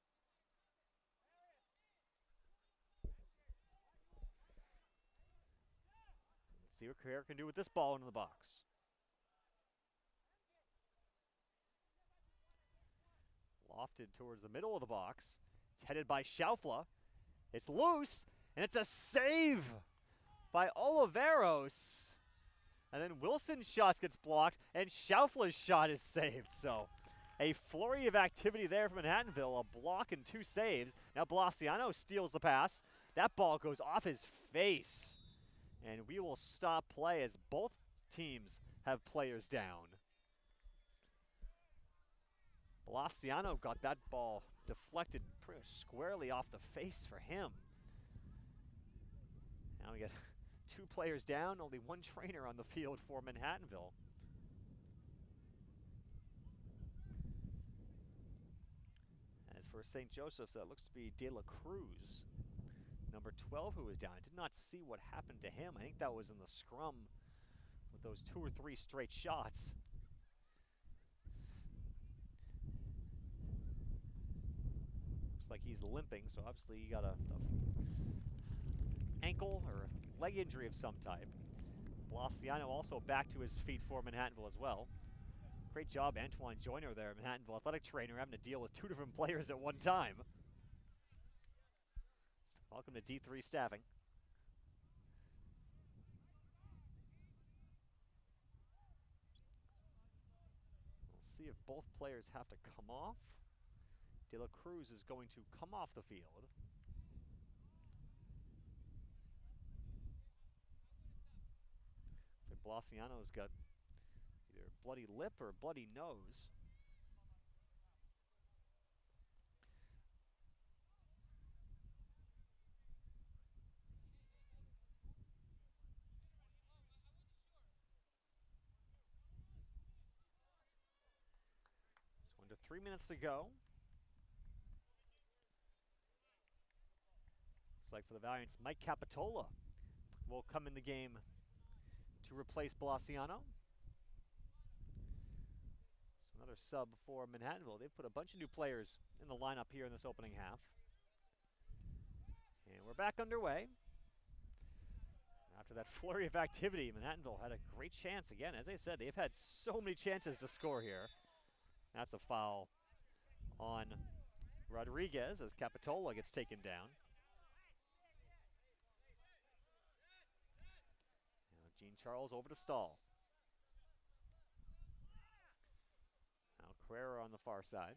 Let's see what Carrera can do with this ball into the box. Lofted towards the middle of the box. It's headed by Schaufler. It's loose, and it's a save by Oliveros. And then Wilson's shot gets blocked, and Schaufler's shot is saved. So a flurry of activity there from Manhattanville, a block and 2 saves. Now Balaciano steals the pass. That ball goes off his face. And we will stop play as both teams have players down. Blasciano got that ball deflected pretty much squarely off the face for him. Now we got 2 players down, only 1 trainer on the field for Manhattanville. As for St. Joseph's, that looks to be De La Cruz, number 12, who was down. I did not see what happened to him. I think that was in the scrum with those 2 or 3 straight shots. Looks like he's limping, so obviously he got a ankle or leg injury of some type. Blasciano also back to his feet for Manhattanville as well. Great job, Antoine Joyner there, Manhattanville athletic trainer, having to deal with 2 different players at one time. So welcome to D3 staffing. We'll see if both players have to come off. De La Cruz is going to come off the field. Looks like Blasciano's got either a bloody lip or a bloody nose. So under 3 minutes to go. Looks like for the Valiants, Mike Capitola will come in the game to replace Blasciano. So another sub for Manhattanville. They've put a bunch of new players in the lineup here in this opening half. And we're back underway. After that flurry of activity, Manhattanville had a great chance again. As I said, they've had so many chances to score here. That's a foul on Rodriguez as Capitola gets taken down. Now Gene Charles over to Stahl. Now Carrera on the far side.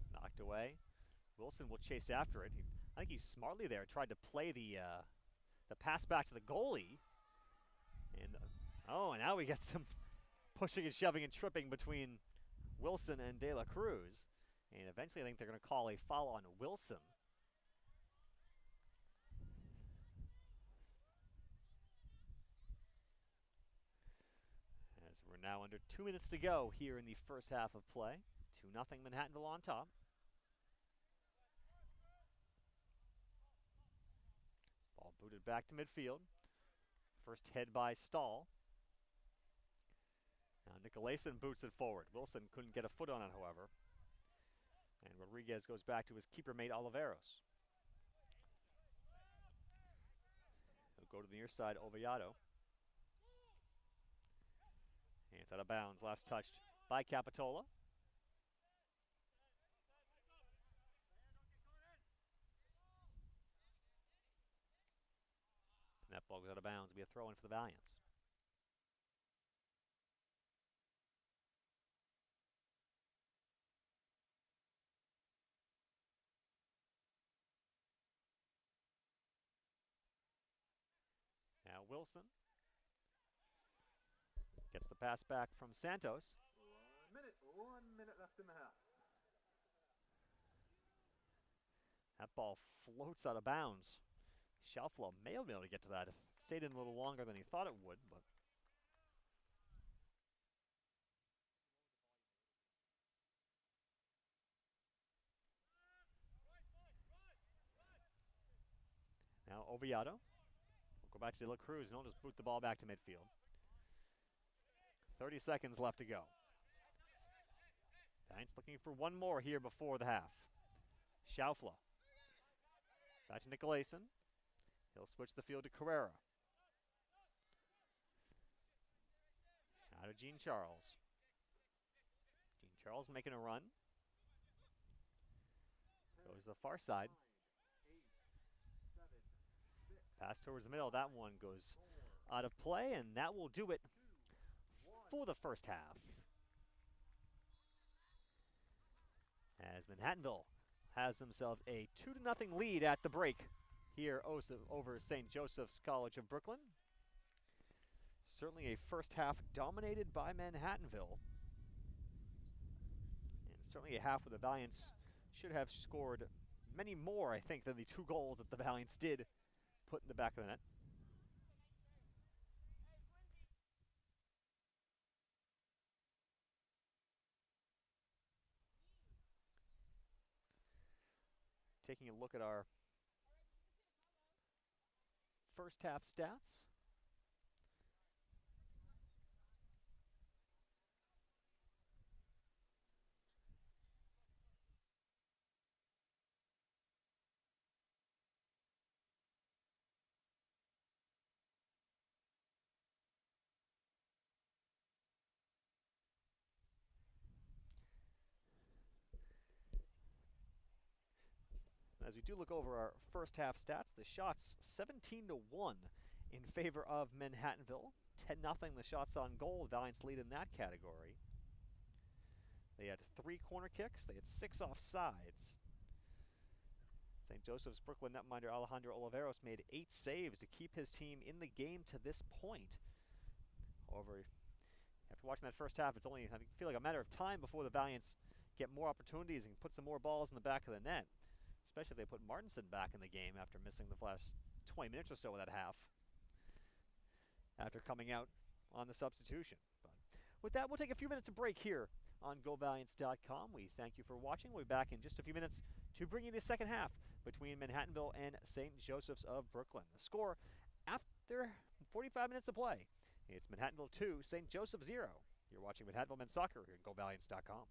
It's knocked away. Wilson will chase after it. I think he's smartly there, tried to play the pass back to the goalie. And oh, and now we got some pushing and shoving and tripping between Wilson and De La Cruz. And eventually I think they're going to call a foul on Wilson. As we're now under 2 minutes to go here in the first half of play. 2-0 Manhattanville on top. Ball booted back to midfield. First head by Stahl. Now Nicolason boots it forward. Wilson couldn't get a foot on it, however. And Rodriguez goes back to his keeper mate, Oliveros. He'll go to the near side, Oviedo. And it's out of bounds. Last touched by Capitola. And that ball goes out of bounds. It'll be a throw-in for the Valiants. Now Wilson gets the pass back from Santos. 1 minute left in the half. That ball floats out of bounds. Schaufler may have been able to get to that if it stayed in a little longer than he thought it would, but now Oviedo will go back to De La Cruz, and he'll just boot the ball back to midfield. 30 seconds left to go. Giants looking for one more here before the half. Schaufler. Back to Nicolason. He'll switch the field to Carrera. Now to Gene Charles. Gene Charles making a run. Goes to the far side. Pass towards the middle. That one goes out of play, and that will do it for the first half. As Manhattanville has themselves a 2-0 lead at the break here over St. Joseph's College of Brooklyn. Certainly a first half dominated by Manhattanville. And certainly a half where the Valiants should have scored many more, I think, than the 2 goals that the Valiants did put in the back of the net. Taking a look at our first half stats. As we do look over our first half stats, the shots 17-1 in favor of Manhattanville. 10-0 the shots on goal. The Valiants lead in that category. They had 3 corner kicks. They had 6 offsides. St. Joseph's Brooklyn netminder Alejandro Oliveros made 8 saves to keep his team in the game to this point. However, after watching that first half, it's only, I feel like, a matter of time before the Valiants get more opportunities and put some more balls in the back of the net. Especially if they put Martinson back in the game after missing the last 20 minutes or so of that half after coming out on the substitution. But with that, we'll take a few minutes of break here on GoValiants.com. We thank you for watching. We'll be back in just a few minutes to bring you the second half between Manhattanville and St. Joseph's of Brooklyn. The score after 45 minutes of play, it's Manhattanville 2, St. Joseph 0. You're watching Manhattanville Men's Soccer here at GoValiants.com.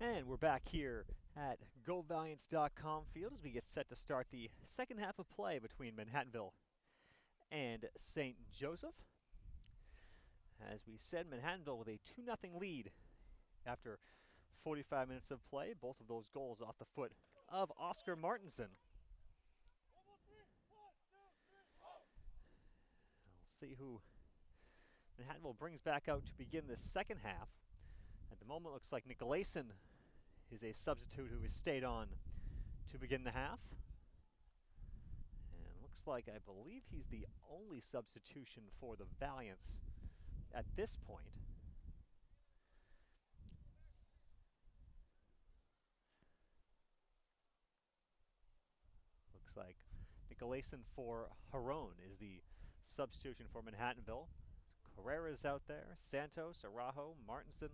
And we're back here at GoValiants.com field as we get set to start the second half of play between Manhattanville and St. Joseph. As we said, Manhattanville with a 2-0 lead after 45 minutes of play. Both of those goals off the foot of Oscar Martinson. We'll see who Manhattanville brings back out to begin the second half. At the moment, looks like Nicolason is a substitute who has stayed on to begin the half. And looks like, I believe he's the only substitution for the Valiants at this point. Looks like Nicolason for Haron is the substitution for Manhattanville. Carrera's out there, Santos, Araujo, Martinson,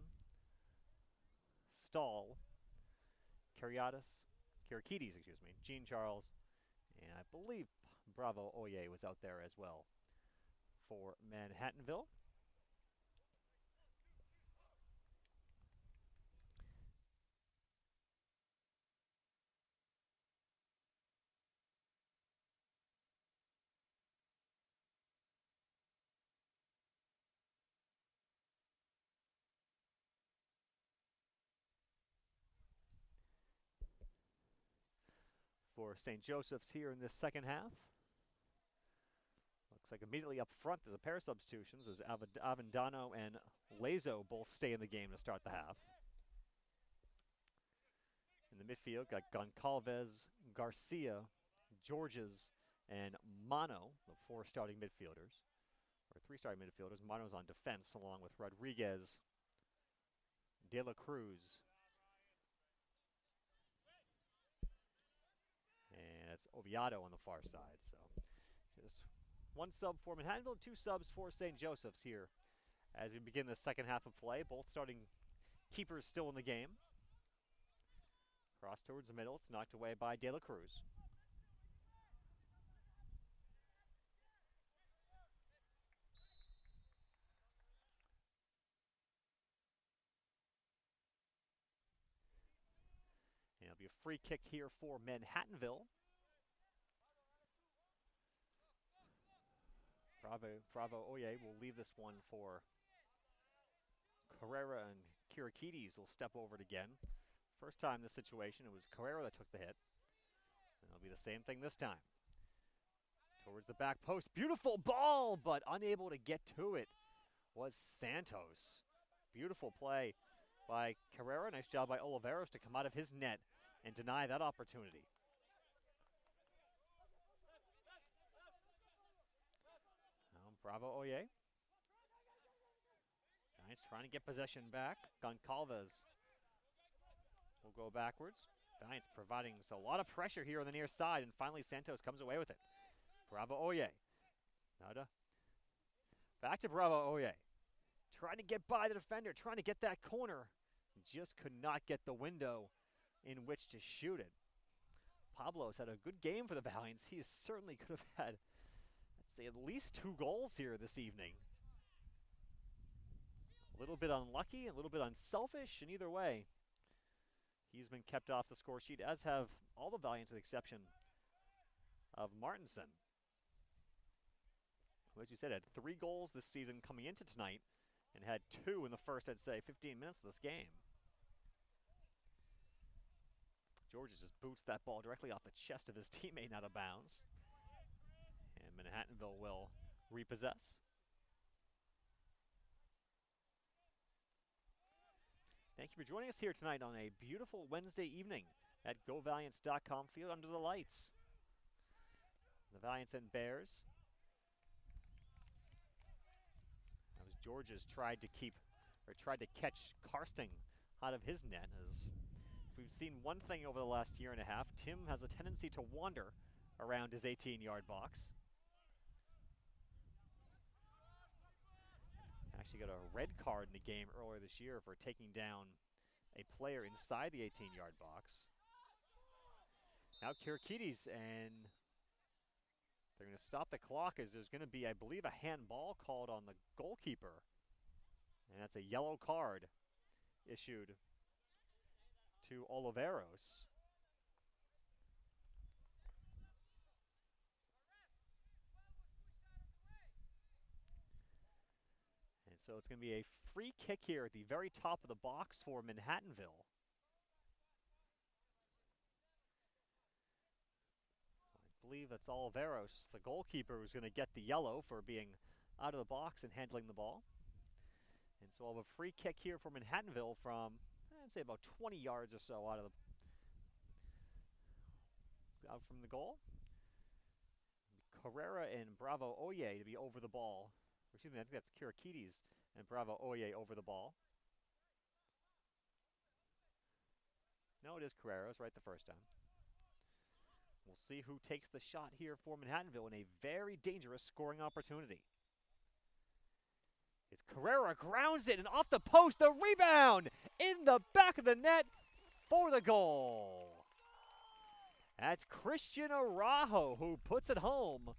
Stahl, Kirikides, Jean Charles, and I believe Bravo Oye was out there as well for Manhattanville. For St. Joseph's here in this second half. Looks like immediately up front there's a pair of substitutions as Avendano and Lazo both stay in the game to start the half. In the midfield, got Goncalves, Garcia, Georges, and Mano, the four starting midfielders. Or three starting midfielders. Mano's on defense along with Rodriguez, De La Cruz, and it's Oviedo on the far side. So just one sub for Manhattanville, two subs for St. Joseph's here as we begin the second half of play. Both starting keepers still in the game. Cross towards the middle. It's knocked away by De La Cruz. And it'll be a free kick here for Manhattanville. Bravo Oye will leave this one for Carrera, and Kirikides will step over it again. First time in this situation, it was Carrera that took the hit. And it'll be the same thing this time. Towards the back post. Beautiful ball, but unable to get to it was Santos. Beautiful play by Carrera. Nice job by Oliveros to come out of his net and deny that opportunity. Bravo Oye. Giants trying to get possession back. Goncalves will go backwards. Giants providing a lot of pressure here on the near side, and finally Santos comes away with it. Bravo Oye. Back to Bravo Oye. Trying to get by the defender, trying to get that corner. Just could not get the window in which to shoot it. Pablo's had a good game for the Valiants. He certainly could have had, I'd say, at least 2 goals here this evening. A little bit unlucky, a little bit unselfish, and either way, he's been kept off the score sheet, as have all the Valiants with the exception of Martinson, who, as you said, had 3 goals this season coming into tonight and had 2 in the first, I'd say, 15 minutes of this game. Georges just boots that ball directly off the chest of his teammate out of bounds. And Manhattanville will repossess. Thank you for joining us here tonight on a beautiful Wednesday evening at GoValiants.com field under the lights. The Valiants and Bears. That was Georges tried to catch Karsting out of his net. As we've seen one thing over the last year and a half, Tim has a tendency to wander around his 18-yard box. Actually got a red card in the game earlier this year for taking down a player inside the 18-yard box. Now Kirikides, and they're going to stop the clock as there's going to be, I believe, a handball called on the goalkeeper. And that's a yellow card issued to Oliveros. And so it's going to be a free kick here at the very top of the box for Manhattanville. I believe that's Oliveros, the goalkeeper, who's going to get the yellow for being out of the box and handling the ball. And so I'll have a free kick here for Manhattanville from, I'd say, about 20 yards or so out from the goal. Carrera and Bravo Oye to be over the ball. Excuse me, I think that's Kirakides and Bravo Oye over the ball. No, it is Carrera. It's right the first time. We'll see who takes the shot here for Manhattanville in a very dangerous scoring opportunity. It's Carrera, grounds it, and off the post, the rebound in the back of the net for the goal. That's Christian Araujo who puts it home.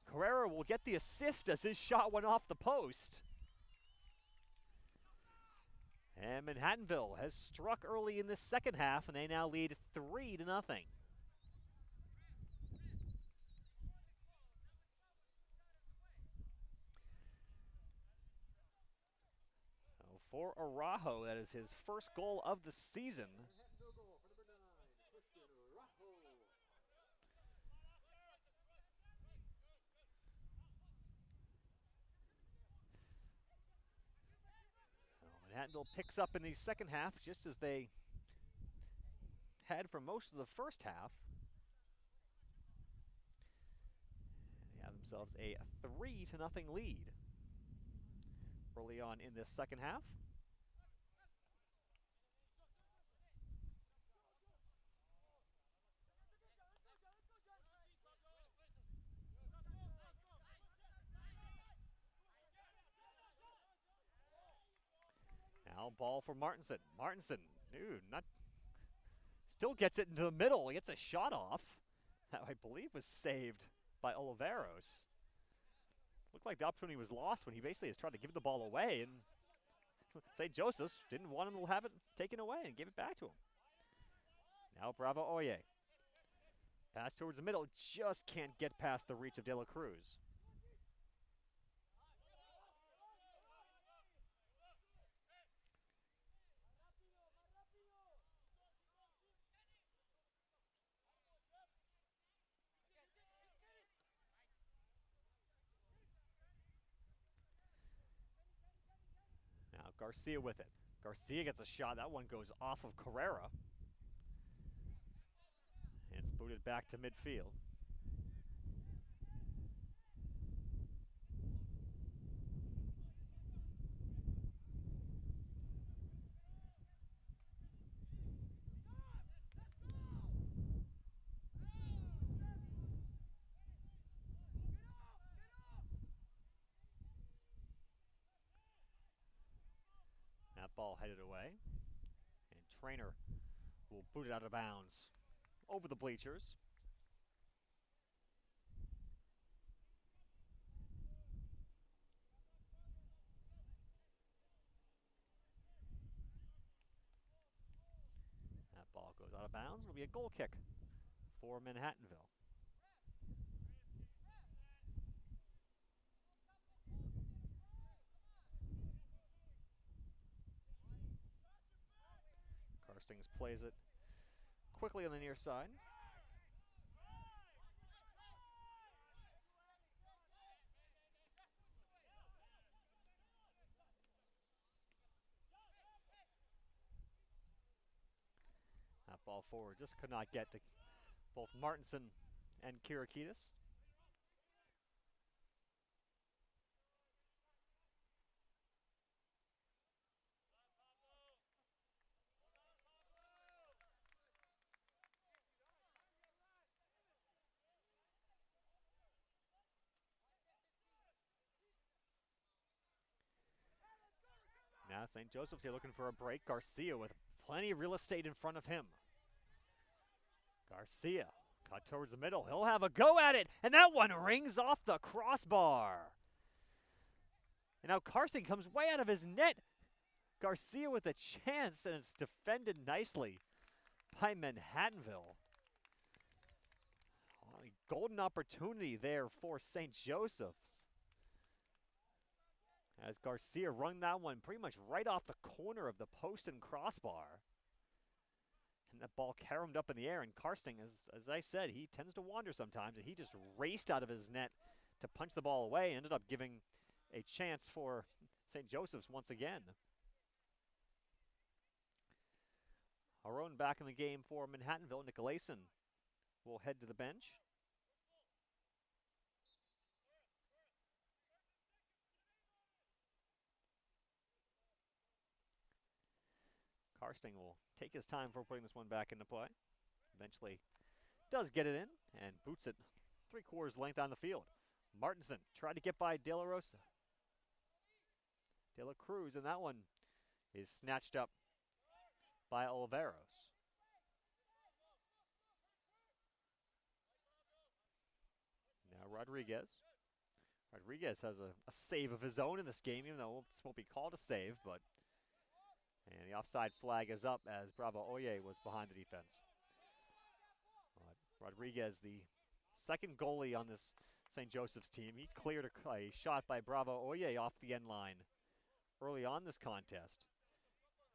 Carrera will get the assist as his shot went off the post. And Manhattanville has struck early in the second half, and they now lead 3-0. For Araujo, that is his first goal of the season. Manhattanville picks up in the second half, just as they had for most of the first half. They have themselves a 3-0 lead early on in this second half. Now ball for Martinson. Martinson, still gets it into the middle. He gets a shot off. That, I believe, was saved by Oliveros. Looked like the opportunity was lost when he basically has tried to give the ball away, and St. Joseph's didn't want him to have it taken away and give it back to him. Now Bravo Oye. Pass towards the middle, just can't get past the reach of De La Cruz. Now Garcia with it. Garcia gets a shot. That one goes off of Carrera. And it's booted back to midfield. That ball headed away. And Trainer will boot it out of bounds over the bleachers. That ball goes out of bounds. It'll be a goal kick for Manhattanville. Karstings plays it quickly on the near side. That ball forward just could not get to both Martinson and Kirakides. Now St. Joseph's here looking for a break. Garcia with plenty of real estate in front of him. Garcia cut towards the middle. He'll have a go at it, and that one rings off the crossbar. And now Karstings comes way out of his net. Garcia with a chance, and it's defended nicely by Manhattanville. Oh, a golden opportunity there for St. Joseph's, as Garcia rung that one pretty much right off the corner of the post and crossbar. And that ball caromed up in the air, and Karsting, as I said, he tends to wander sometimes, and he just raced out of his net to punch the ball away, ended up giving a chance for St. Joseph's once again. Our own back in the game for Manhattanville, Nicolason, will head to the bench. Karsting will take his time for putting this one back into play. Eventually does get it in and boots it 3/4 length on the field. Martinson tried to get by De La Rosa. De La Cruz, and that one is snatched up by Oliveros. Now Rodriguez. Rodriguez has a save of his own in this game, even though this won't be called a save, but and the offside flag is up as Bravo Oye was behind the defense. Rodriguez, the second goalie on this St. Joseph's team, he cleared a shot by Bravo Oye off the end line early on this contest.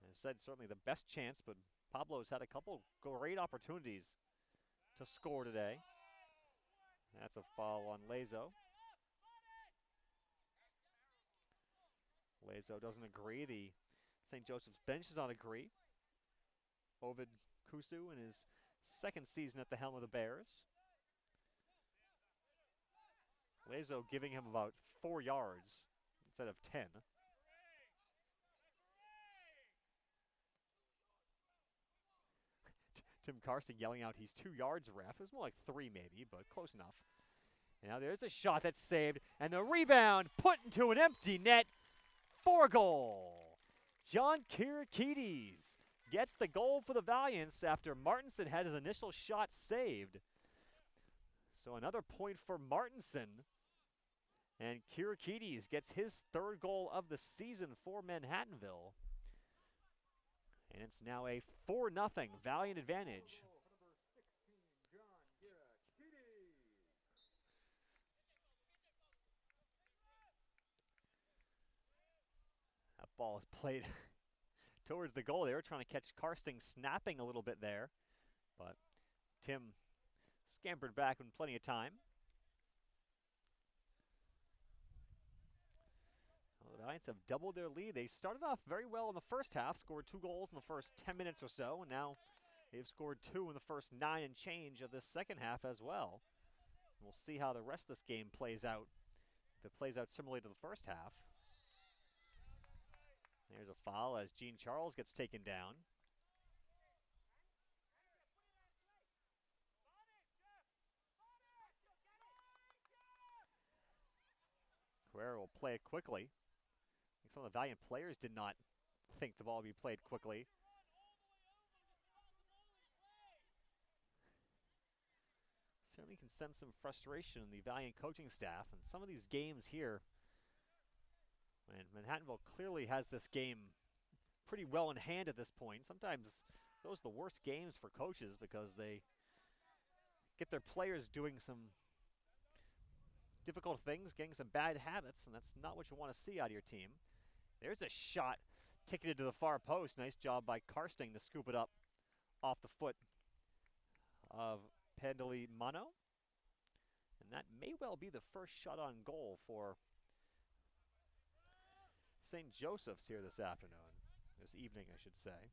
As I said, certainly the best chance, but Pablo's had a couple great opportunities to score today. That's a foul on Lazo. Lazo doesn't agree. The St. Joseph's bench does not agree. Ovid Kusu in his second season at the helm of the Bears. Lazo giving him about 4 yards instead of 10. Tim Karsting yelling out, "He's 2 yards, ref." It was more like 3 maybe, but close enough. And now there's a shot that's saved, and the rebound put into an empty net for goal. John Kirikides gets the goal for the Valiants after Martinson had his initial shot saved. So another point for Martinson. And Kirikides gets his 3rd goal of the season for Manhattanville. And it's now a 4-0 Valiant advantage. That ball is played towards the goal. They were trying to catch Karsting snapping a little bit there, but Tim scampered back in plenty of time. Well, the Valiants have doubled their lead. They started off very well in the first half, scored 2 goals in the first 10 minutes or so, and now they've scored 2 in the first 9 and change of this second half as well. We'll see how the rest of this game plays out, if it plays out similarly to the first half. There's a foul as Gene Charles gets taken down. Carrera will play it quickly. I think some of the Valiant players did not think the ball would be played quickly. Certainly can sense some frustration in the Valiant coaching staff, and some of these games here, and Manhattanville clearly has this game pretty well in hand at this point. Sometimes those are the worst games for coaches because they get their players doing some difficult things, getting some bad habits, and that's not what you want to see out of your team. There's a shot ticketed to the far post. Nice job by Karsting to scoop it up off the foot of Pandeli Mano. And that may well be the first shot on goal for St. Joseph's here this afternoon. This evening, I should say.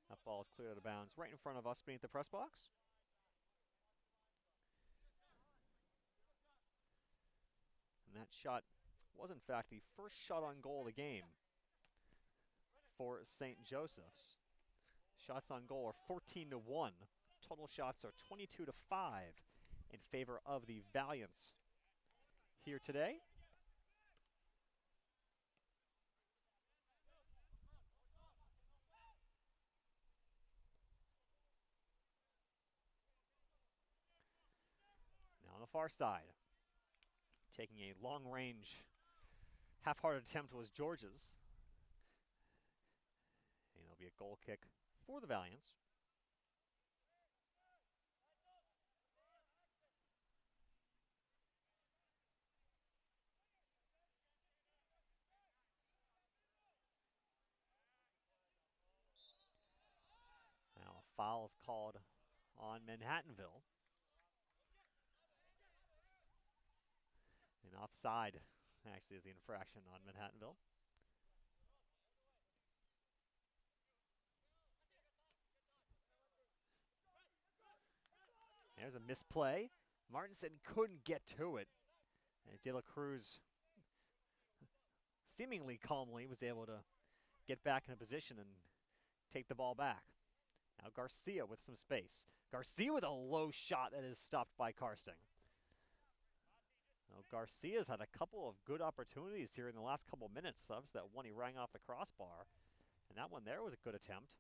That ball is cleared out of bounds right in front of us beneath the press box. And that shot was, in fact, the first shot on goal of the game for St. Joseph's. Shots on goal are 14-1. Total shots are 22-5 in favor of the Valiants here today. Now on the far side. Taking a long-range, half-hearted attempt was George's. And it'll be a goal kick for the Valiants. Now a foul is called on Manhattanville. And offside actually is the infraction on Manhattanville. There's a misplay. Martinson couldn't get to it. And De La Cruz seemingly calmly was able to get back in a position and take the ball back. Now Garcia with some space. Garcia with a low shot that is stopped by Karsting. Now Garcia's had a couple of good opportunities here in the last couple of minutes. Obviously that one he rang off the crossbar. And that one there was a good attempt.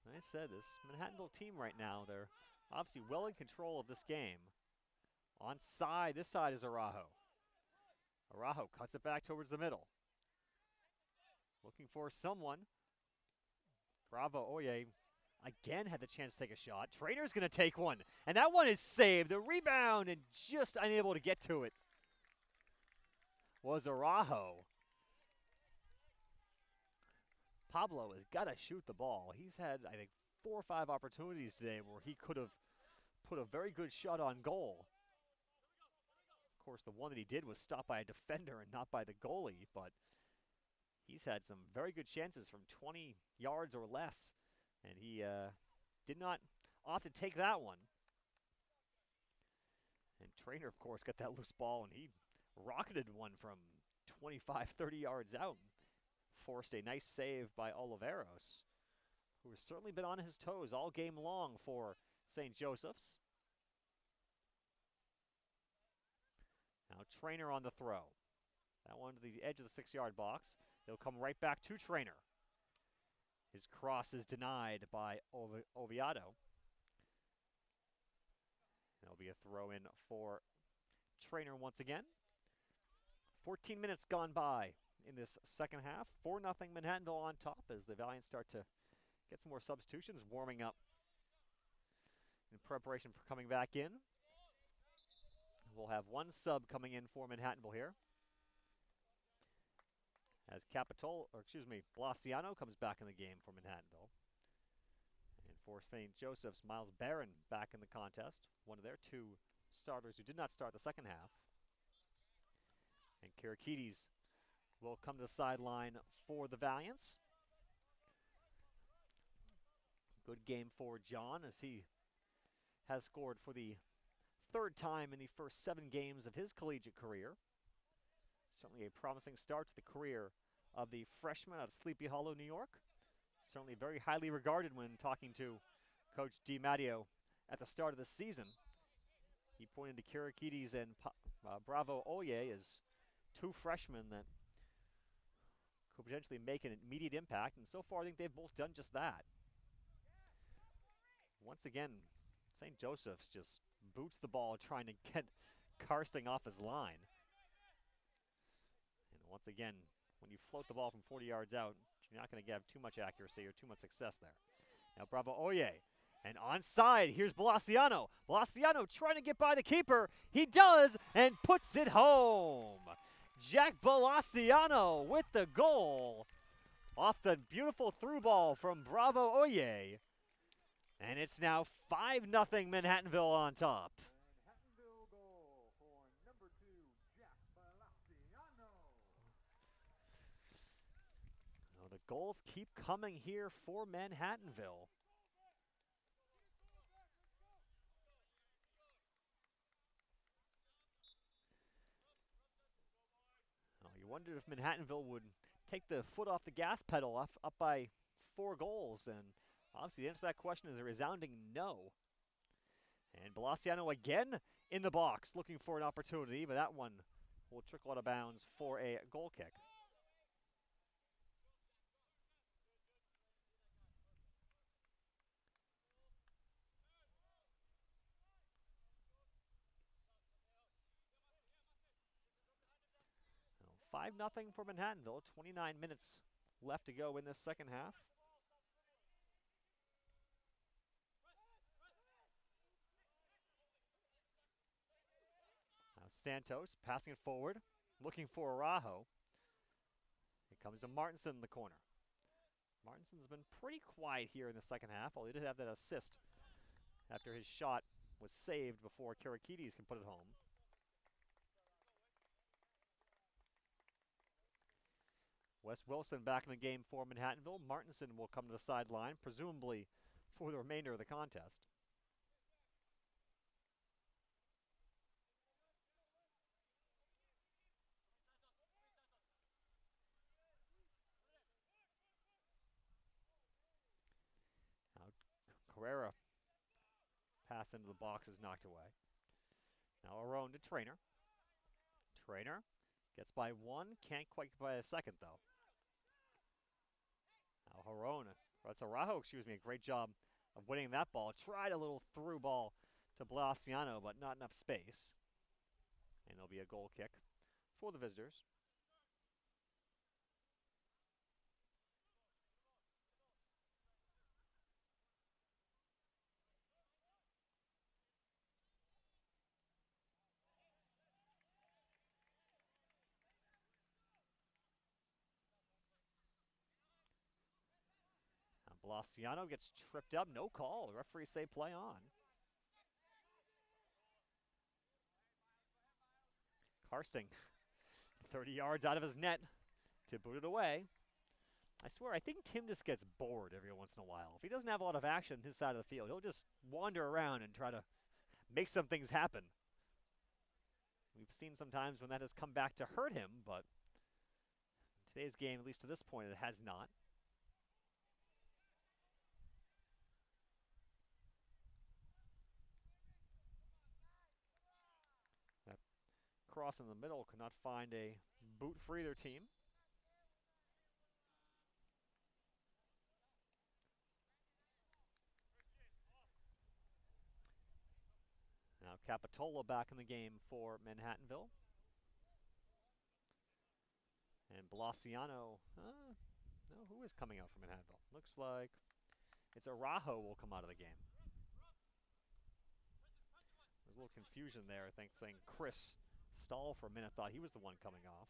Like I said, this Manhattanville team right now, they're obviously well in control of this game. Onside, this side is Araujo. Araujo cuts it back towards the middle. Looking for someone. Bravo Oye again had the chance to take a shot. Trainer's going to take one, and that one is saved. The rebound and just unable to get to it was Araujo. Pablo has got to shoot the ball. He's had, I think, 4 or 5 opportunities today where he could have put a very good shot on goal. Of course, the one that he did was stopped by a defender and not by the goalie, but he's had some very good chances from 20 yards or less, and he did not opt to take that one. And Trainer, of course, got that loose ball, and he rocketed one from 25, 30 yards out. Forced a nice save by Oliveros, who has certainly been on his toes all game long for St. Joseph's. Now Trainer on the throw. That one to the edge of the 6-yard box. It'll come right back to Trainer. His cross is denied by Oviedo. There'll be a throw in for Trainer once again. 14 minutes gone by in this second half. 4-0 Manhattanville on top as the Valiants start to get some more substitutions warming up in preparation for coming back in. We'll have one sub coming in for Manhattanville here, as Blasciano comes back in the game for Manhattanville. And for St. Joseph's, Miles Barron back in the contest, one of their 2 starters who did not start the second half. And Karakides will come to the sideline for the Valiants. Good game for John as he has scored for the 3rd time in the first 7 games of his collegiate career. Certainly a promising start to the career of the freshman out of Sleepy Hollow, New York. Certainly very highly regarded when talking to Coach DiMatteo at the start of the season. He pointed to Karakides and Bravo Oye as 2 freshmen that could potentially make an immediate impact, and so far I think they've both done just that. Once again, St. Joseph's just boots the ball trying to get Karsting off his line. And once again, when you float the ball from 40 yards out, you're not going to have too much accuracy or too much success there. Now Bravo Oye, and onside, here's Blasciano. Blasciano trying to get by the keeper. He does, and puts it home. Jack Blasciano with the goal off the beautiful through ball from Bravo Oye. And it's now 5-0 Manhattanville on top. Manhattanville goal for number 2, Jack Blasciano. Well, the goals keep coming here for Manhattanville. You wondered if Manhattanville would take the foot off the gas pedal up by 4 goals, and obviously the answer to that question is a resounding no. And Blasciano again in the box looking for an opportunity, but that one will trickle out of bounds for a goal kick. 5-0 for Manhattanville. 29 minutes left to go in this second half. Now Santos passing it forward, looking for Araujo. It comes to Martinson in the corner. Martinson's been pretty quiet here in the second half, although he did have that assist after his shot was saved before Karakides can put it home. Wes Wilson back in the game for Manhattanville. Martinson will come to the sideline, presumably for the remainder of the contest. Now Carrera pass into the box is knocked away. Now Arone to Trainer. Trainer gets by one, can't quite get by a second though. Now Araujo, a great job of winning that ball. Tried a little through ball to Blasiano, but not enough space. And there'll be a goal kick for the visitors. Blasiano gets tripped up, no call. The referees say play on. Karsting, 30 yards out of his net to boot it away. I swear, I think Tim just gets bored every once in a while. If he doesn't have a lot of action on his side of the field, he'll just wander around and try to make some things happen. We've seen sometimes when that has come back to hurt him, but in today's game, at least to this point, it has not. That cross in the middle could not find a boot for either team. Now Capitola back in the game for Manhattanville. And Blasiano, no, who is coming out for Manhattanville? Looks like it's Araujo will come out of the game. There's a little confusion there, I think, saying Chris Stahl for a minute thought he was the one coming off.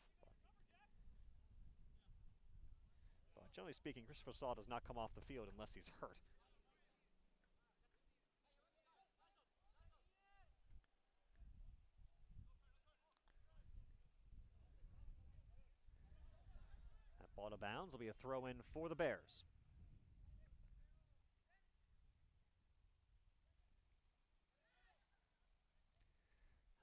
But generally speaking, Christopher Stahl does not come off the field unless he's hurt. Ball to bounds will be a throw-in for the Bears.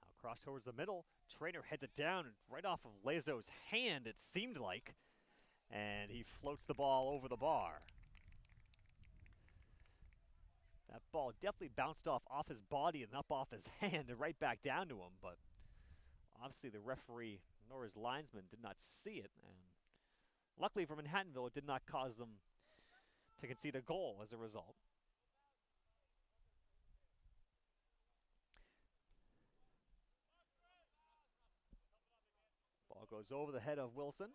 Now cross towards the middle. Trainer heads it down right off of Lazo's hand, it seemed like. And he floats the ball over the bar. That ball definitely bounced off his body and up off his hand and right back down to him. But obviously the referee nor his linesman did not see it. And luckily for Manhattanville, it did not cause them to concede a goal as a result. Ball goes over the head of Wilson.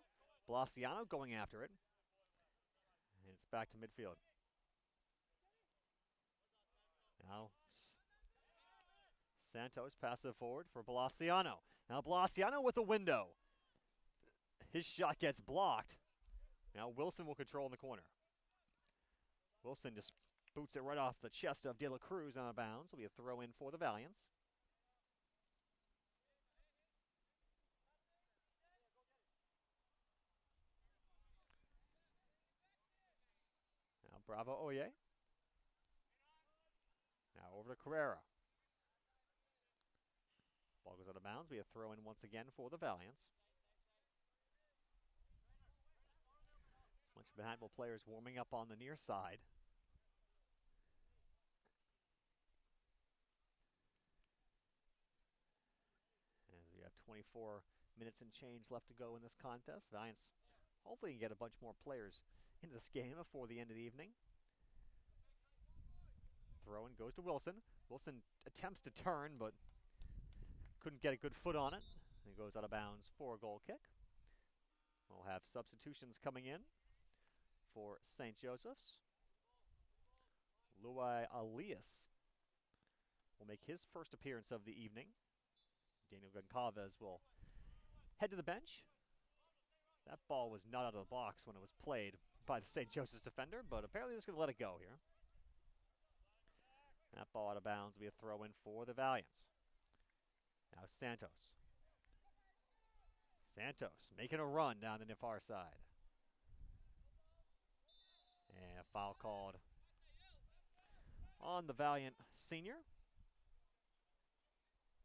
Blasiano going after it. And it's back to midfield. Now Santos passes it forward for Blasiano. Now Blasiano with a window. His shot gets blocked. Now Wilson will control in the corner. Wilson just boots it right off the chest of De La Cruz on a bounds. It'll be a throw in for the Valiants. Now Bravo Oye. Now over to Carrera. Ball goes out of bounds. It'll be a throw in once again for the Valiants. Bunch of Manhattanville players warming up on the near side. And we have 24 minutes and change left to go in this contest. Valiants hopefully can get a bunch more players into this game before the end of the evening. Throw-in goes to Wilson. Wilson attempts to turn, but couldn't get a good foot on it. And it goes out of bounds for a goal kick. We'll have substitutions coming in for St. Joseph's. Luai Elias will make his first appearance of the evening. Daniel Goncalves will head to the bench. That ball was not out of the box when it was played by the St. Joseph's defender, but apparently they're just going to let it go here. That ball out of bounds will be a throw-in for the Valiants. Now Santos. Santos making a run down the far side. And a foul called on the Valiant senior.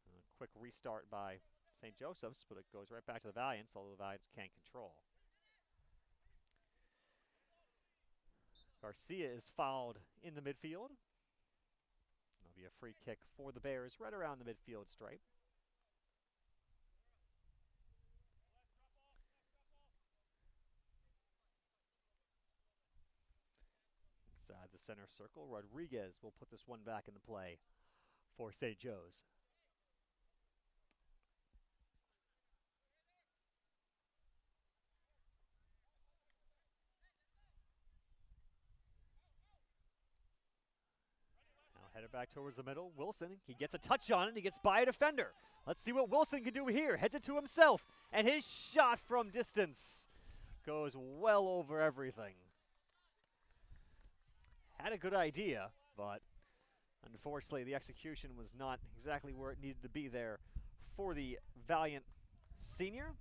A quick restart by St. Joseph's, but it goes right back to the Valiants, although the Valiants can't control. Garcia is fouled in the midfield. It'll be a free kick for the Bears right around the midfield stripe. Inside the center circle, Rodriguez will put this one back into play for St. Joe's. Headed back towards the middle. Wilson, he gets a touch on it. He gets by a defender. Let's see what Wilson can do here. Heads it to himself. And his shot from distance goes well over everything. Had a good idea, but unfortunately the execution was not exactly where it needed to be there for the Valiant senior.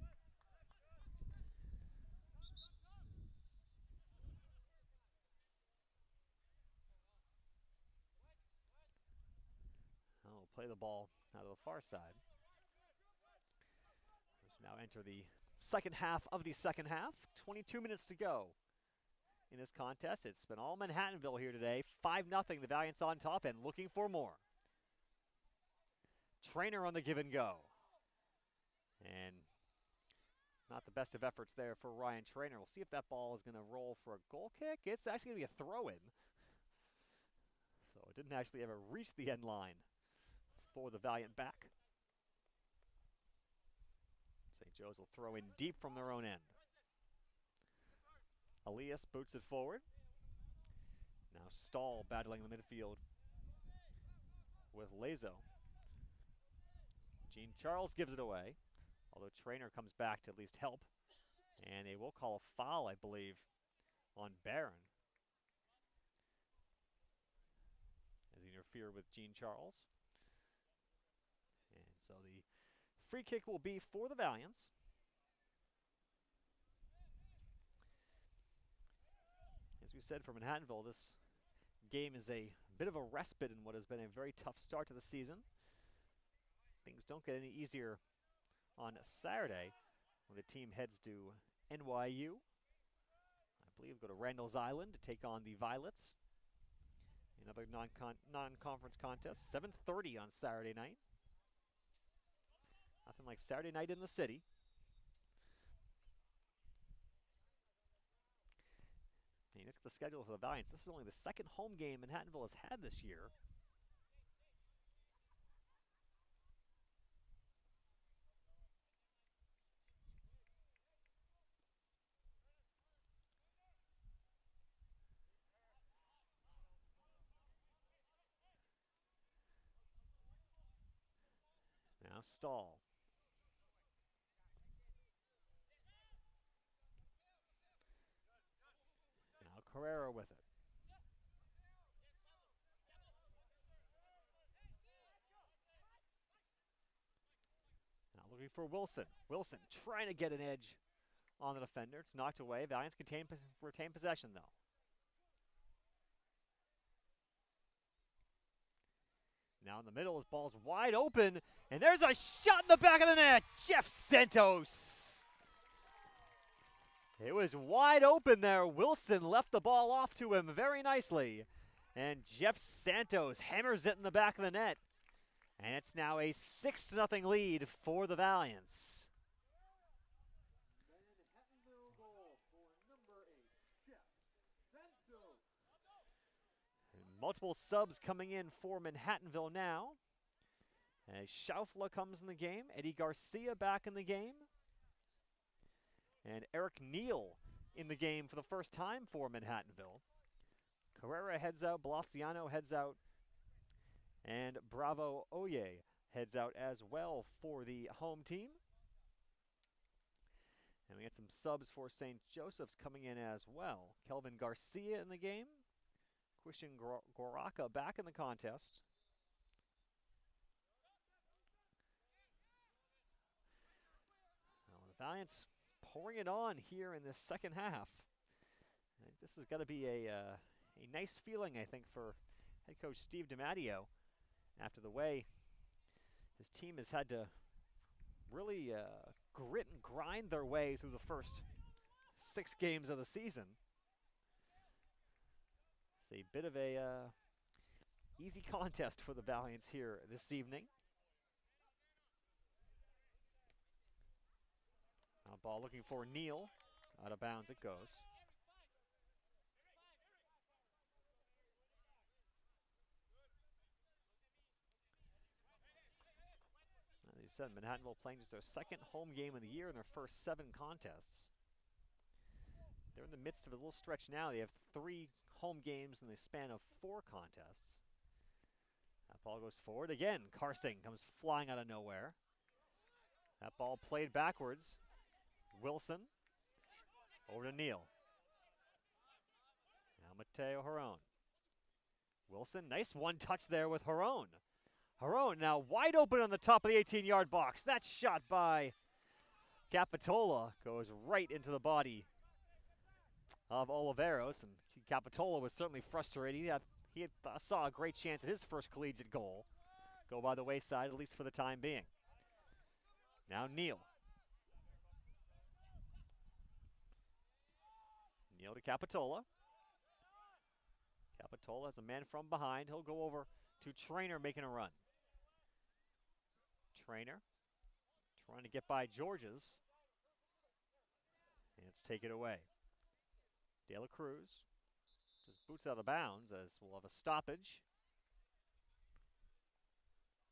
Play the ball out of the far side. Let's now enter the second half of the second half. 22 minutes to go in this contest. It's been all Manhattanville here today. 5-0, the Valiants on top and looking for more. Trainer on the give and go. And not the best of efforts there for Ryan Trainer. We'll see if that ball is going to roll for a goal kick. It's actually going to be a throw-in. So it didn't actually ever reach the end line for the Valiant back. St. Joe's will throw in deep from their own end. Elias boots it forward. Now Stahl battling the midfield with Lazo. Gene Charles gives it away, although Trainer comes back to at least help. And they will call a foul, I believe, on Barron as he interfered with Gene Charles. So the free kick will be for the Valiants. As we said for Manhattanville, this game is a bit of a respite in what has been a very tough start to the season. Things don't get any easier on Saturday when the team heads to NYU. I believe go to Randall's Island to take on the Violets. Another non-conference contest, 7:30 on Saturday night. Nothing like Saturday night in the city. And you look at the schedule for the Valiants. This is only the second home game Manhattanville has had this year. Now Stahl. Carrera with it. Now looking for Wilson. Wilson trying to get an edge on the defender. It's knocked away. Valiants retain possession, though. Now in the middle, his ball's wide open, and there's a shot in the back of the net. Jeff Santos. It was wide open there. Wilson left the ball off to him very nicely. And Jeff Santos hammers it in the back of the net. And it's now a 6-0 lead for the Valiants. Manhattanville goal for number 8, Jeff Santos. And multiple subs coming in for Manhattanville now. As Schaufler comes in the game. Eddie Garcia back in the game. And Eric Neal in the game for the first time for Manhattanville. Carrera heads out, Blasciano heads out, and Bravo Oye heads out as well for the home team. And we get some subs for St. Joseph's coming in as well. Kelvin Garcia in the game. Christian Guaraca back in the contest. Well, the Valiants pouring it on here in this second half. This has got to be a nice feeling, I think, for head coach Steve DiMatteo after the way his team has had to really grit and grind their way through the first 6 games of the season. It's a bit of a easy contest for the Valiants here this evening. Now ball looking for Neal. Out of bounds it goes. As you said, Manhattanville playing just their second home game of the year in their first 7 contests. They're in the midst of a little stretch now. They have 3 home games in the span of 4 contests. That ball goes forward again. Karsting comes flying out of nowhere. That ball played backwards. Wilson over to Neal. Now Mateo Huron. Wilson, nice one touch there with Huron. Huron now wide open on the top of the 18-yard box. That shot by Capitola goes right into the body of Oliveros, and Capitola was certainly frustrated. He saw a great chance at his first collegiate goal go by the wayside, at least for the time being. Now Neal. Neal to Capitola. Capitola has a man from behind. He'll go over to Trainer making a run. Trainer trying to get by Georges. And it's taken away. De La Cruz just boots out of bounds as we'll have a stoppage.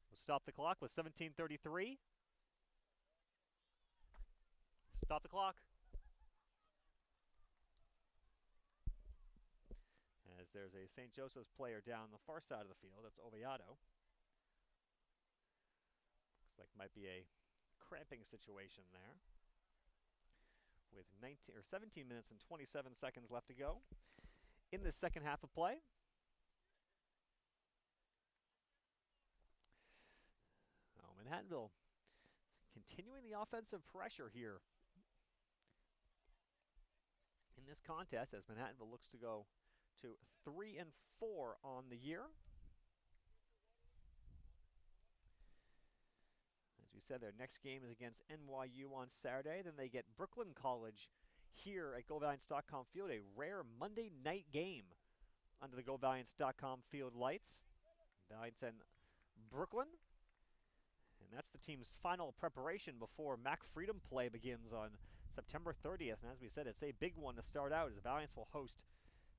We'll stop the clock with 17:33. Stop the clock. As there's a St. Joseph's player down the far side of the field. That's Oviedo. Looks like might be a cramping situation there. With 17 minutes and 27 seconds left to go in the second half of play. Oh, Manhattanville continuing the offensive pressure here in this contest as Manhattanville looks to go to 3-4 on the year. As we said, their next game is against NYU on Saturday. Then they get Brooklyn College here at GoValiants.com Field, a rare Monday night game under the GoValiants.com Field lights. Valiants and Brooklyn. And that's the team's final preparation before Mac Freedom play begins on September 30th. And as we said, it's a big one to start out as the Valiants will host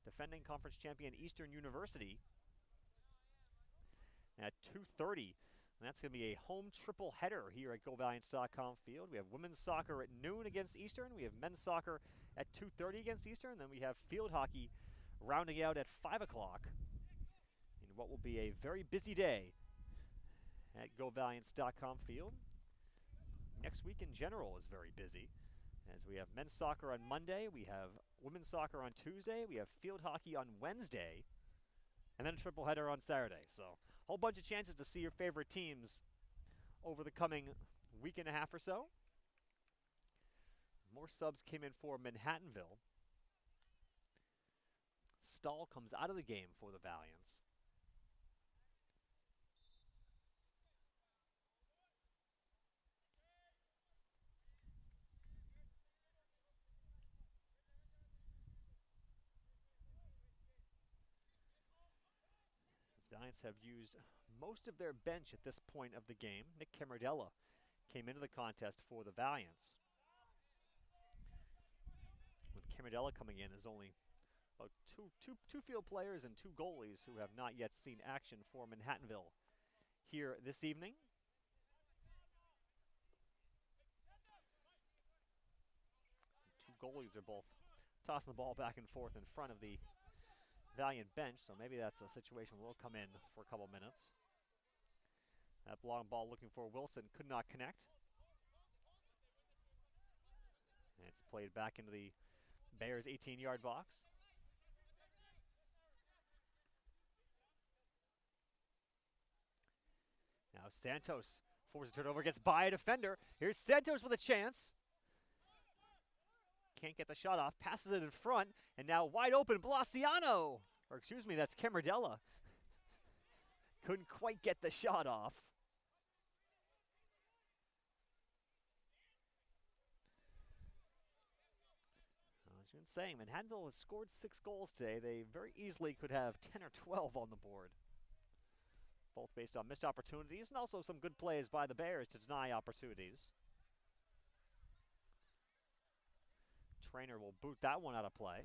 defending conference champion Eastern University at 2:30. And that's going to be a home triple header here at GoValiants.com Field. We have women's soccer at noon against Eastern. We have men's soccer at 2:30 against Eastern. Then we have field hockey rounding out at 5 o'clock in what will be a very busy day at GoValiants.com Field. Next week in general is very busy as we have men's soccer on Monday. We have women's soccer on Tuesday. We have field hockey on Wednesday. And then a triple header on Saturday. So a whole bunch of chances to see your favorite teams over the coming week and a half or so. More subs came in for Manhattanville. Stahl comes out of the game for the Valiants. Valiants have used most of their bench at this point of the game. Nick Camardella came into the contest for the Valiants. With Camardella coming in, there's only two field players and 2 goalies who have not yet seen action for Manhattanville here this evening. goalies are both tossing the ball back and forth in front of the Valiant bench, so maybe that's a situation we'll come in for a couple minutes. That long ball looking for Wilson could not connect. And it's played back into the Bears' 18-yard box. Now Santos forces a turnover, gets by a defender. Here's Santos with a chance. Can't get the shot off, passes it in front, and now wide open, Blasiano! Or excuse me, that's Camardella. Couldn't quite get the shot off. As you've been saying, Manhattanville has scored 6 goals today. They very easily could have 10 or 12 on the board. Both based on missed opportunities and also some good plays by the Bears to deny opportunities. Trainer will boot that one out of play.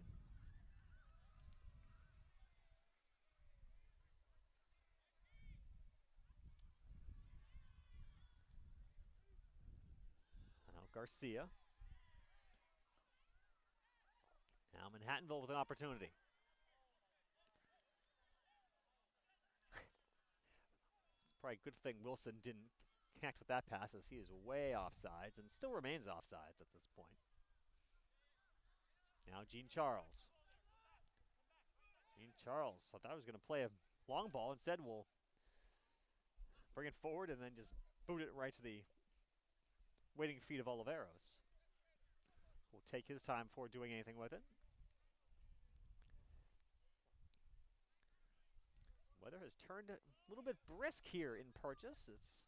Now Garcia. Now Manhattanville with an opportunity. It's probably a good thing Wilson didn't connect with that pass, as he is way offsides and still remains offsides at this point. Now Gene Charles. Gene Charles, I thought I was going to play a long ball. Instead, we'll bring it forward and then just boot it right to the waiting feet of Oliveros. Will take his time before doing anything with it. Weather has turned a little bit brisk here in Purchase. It's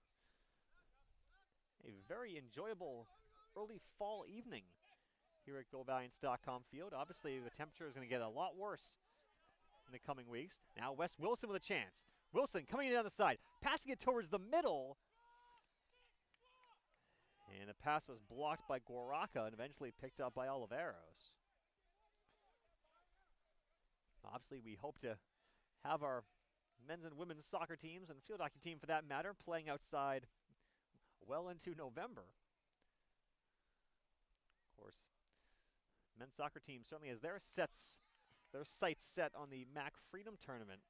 a very enjoyable early fall evening here at GoValiants.com field. Obviously, the temperature is going to get a lot worse in the coming weeks. Now Wes Wilson with a chance. Wilson coming in down the side, passing it towards the middle. And the pass was blocked by Guaraca and eventually picked up by Oliveros. Obviously, we hope to have our men's and women's soccer teams and field hockey team, for that matter, playing outside well into November. Of course, men's soccer team certainly has their sights set on the MAC Freedom Tournament.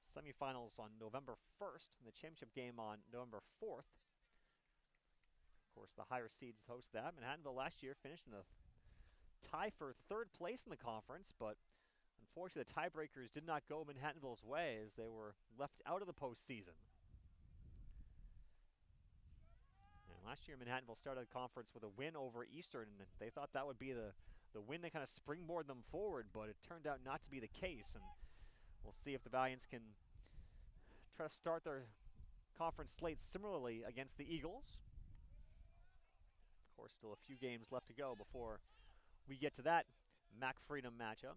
Semifinals on November 1st and the championship game on November 4th. Of course, the higher seeds host that. Manhattanville last year finished in a tie for 3rd place in the conference, but unfortunately the tiebreakers did not go Manhattanville's way as they were left out of the postseason. And last year Manhattanville started the conference with a win over Eastern, and they thought that would be the win that kind of springboard them forward, but it turned out not to be the case. And we'll see if the Valiants can try to start their conference slate similarly against the Eagles. Of course, still a few games left to go before we get to that MAC Freedom matchup.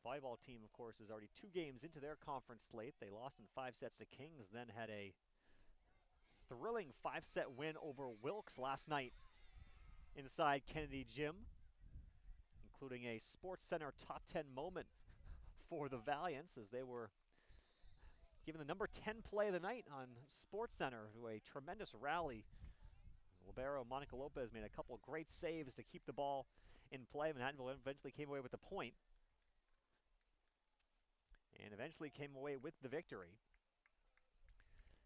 The volleyball team, of course, is already 2 games into their conference slate. They lost in 5 sets to Kings, then had a thrilling 5-set win over Wilkes last night inside Kennedy Gym, including a Sports Center top 10 moment for the Valiants as they were given the number 10 play of the night on Sports Center to a tremendous rally. Libero Monica Lopez made a couple of great saves to keep the ball in play. Manhattanville eventually came away with the point and eventually came away with the victory.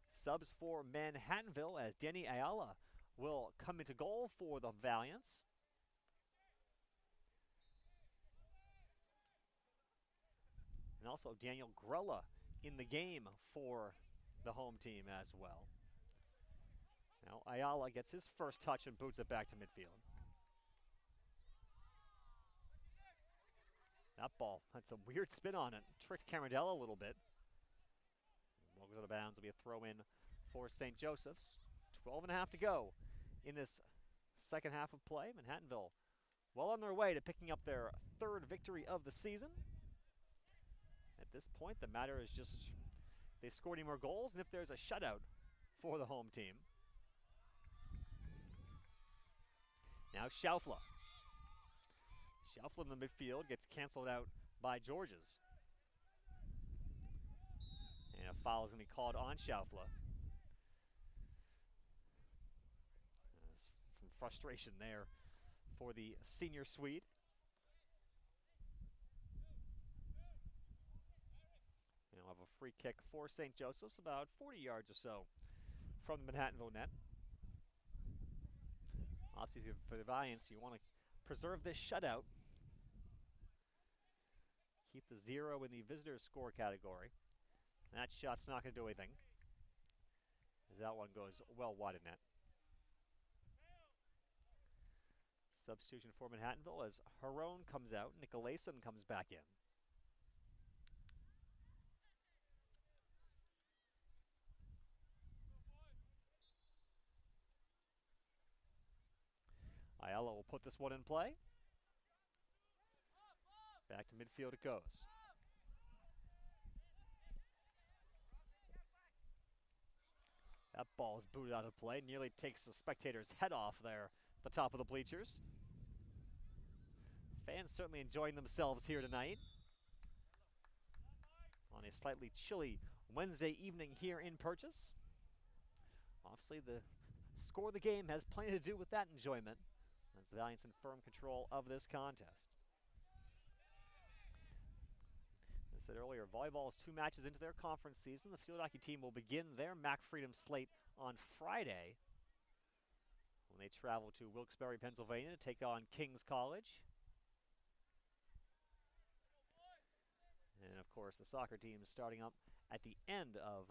Subs for Manhattanville as Danny Ayala will come into goal for the Valiants. And also Daniel Grella in the game for the home team as well. Now Ayala gets his first touch and boots it back to midfield. That ball had some weird spin on it. Tricks Camardella a little bit. Ball goes out of bounds. It'll be a throw in for St. Joseph's. 12.5 to go in this second half of play. Manhattanville well on their way to picking up their 3rd victory of the season. At this point, the matter is just if they score any more goals and if there's a shutout for the home team. Now Schaufler. Schaufler in the midfield gets canceled out by Georges. And a foul is going to be called on Schaufler. frustration there for the senior Swede. And we'll have a free kick for St. Joseph's, about 40 yards or so from the Manhattanville net. Obviously, for the Valiants, you want to preserve this shutout. Keep the 0 in the visitors score category. That shot's not going to do anything, as that one goes well wide of net. Substitution for Manhattanville as Harone comes out. Nicolason comes back in. Ayala will put this one in play. Back to midfield it goes. That ball is booted out of play. Nearly takes the spectator's head off there at the top of the bleachers. Fans certainly enjoying themselves here tonight on a slightly chilly Wednesday evening here in Purchase. Obviously, the score of the game has plenty to do with that enjoyment, as the Valiants in firm control of this contest. As I said earlier, volleyball is 2 matches into their conference season. The field hockey team will begin their Mac Freedom slate on Friday when they travel to Wilkes-Barre, Pennsylvania to take on King's College. And of course, the soccer team is starting up at the end of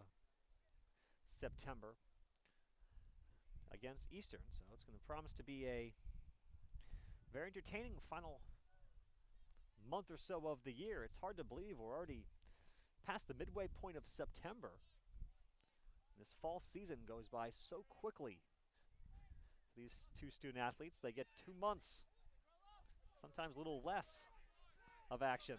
September against Eastern. So it's going to promise to be a very entertaining final month or so of the year. It's hard to believe we're already past the midway point of September. This fall season goes by so quickly. These 2 student athletes, they get 2 months, sometimes a little less, of action.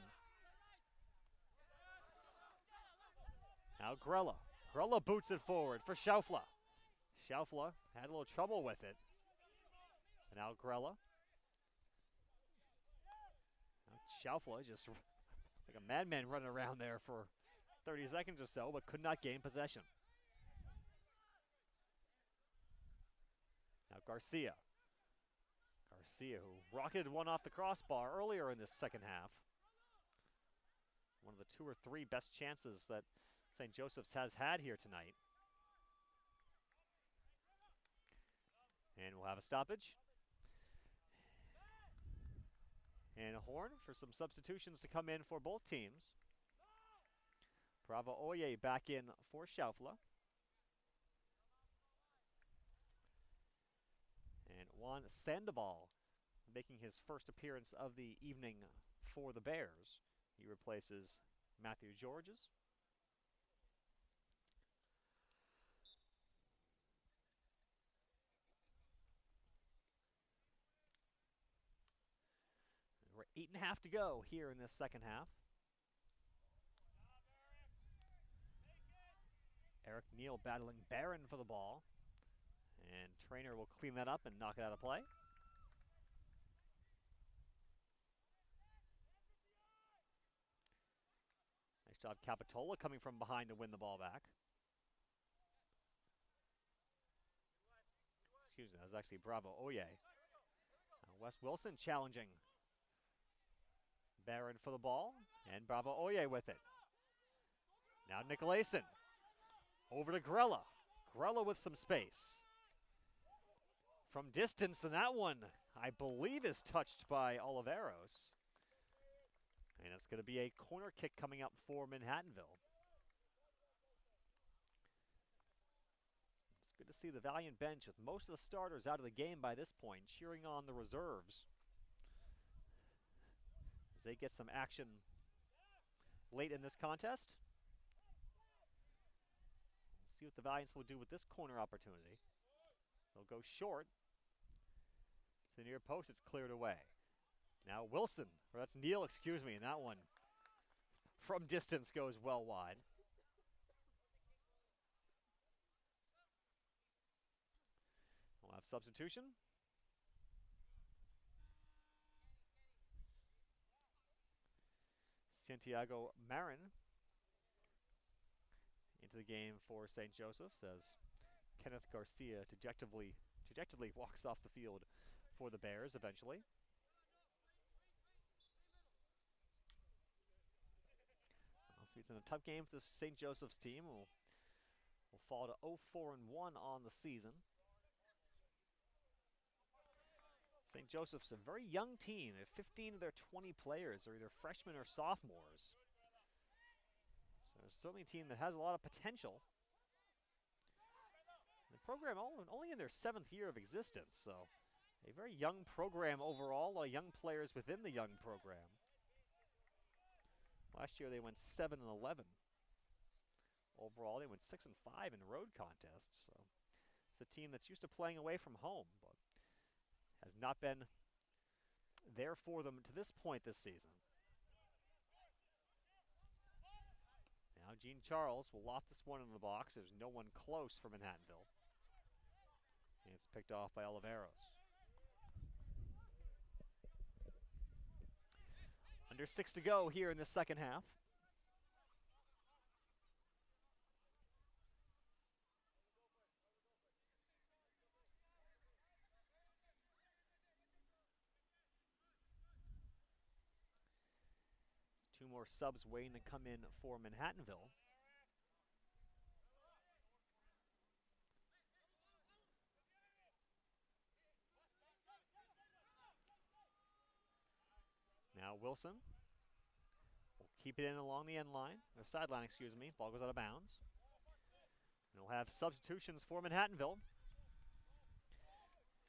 Now Grella. Grella boots it forward for Schaufler. Schaufler had a little trouble with it. And now Grella. Schaufler just like a madman running around there for 30 seconds or so, but could not gain possession. Now Garcia. Garcia, who rocketed one off the crossbar earlier in this second half. One of the 2 or 3 best chances that St. Joseph's has had here tonight. And we'll have a stoppage. And a horn for some substitutions to come in for both teams. Bravo Oye back in for Schaufler. And Juan Sandoval making his first appearance of the evening for the Bears. He replaces Matthew Georges. We're 8.5 to go here in this second half. Eric Neal battling Barron for the ball. And Trainer will clean that up and knock it out of play. Nice job Capitola coming from behind to win the ball back. Excuse me, that was actually Bravo Oye. Wes Wilson challenging Barron for the ball, and Bravo Oye with it. Now Nicolason. Over to Grella. Grella with some space. From distance, and that one, I believe, is touched by Oliveros. And it's going to be a corner kick coming up for Manhattanville. It's good to see the Valiant bench with most of the starters out of the game by this point, cheering on the reserves as they get some action late in this contest. We'll see what the Valiants will do with this corner opportunity. They'll go short. To the near post, it's cleared away. Now Wilson, or that's Neal, excuse me, and that one from distance goes well wide. We'll have substitution. Santiago Marin into the game for St. Joseph's as Kenneth Garcia dejectively dejectedly walks off the field for the Bears eventually. So it's in a tough game for the St. Joseph's team. Will fall to 0-4-1 on the season. St. Joseph's a very young team. 15 of their 20 players are either freshmen or sophomores. So it's certainly a team that has a lot of potential. The program only in their 7th year of existence, so a very young program overall, a lot of young players within the young program. Last year they went 7-11. Overall, they went 6-5 in road contests. So it's a team that's used to playing away from home, but has not been there for them to this point this season. Now Gene Charles will loft this one in the box. There's no one close for Manhattanville. And it's picked off by Oliveros. Under 6 to go here in the second half. Two more subs waiting to come in for Manhattanville. Now Wilson will keep it in along the end line, or sideline, excuse me. Ball goes out of bounds. And we'll have substitutions for Manhattanville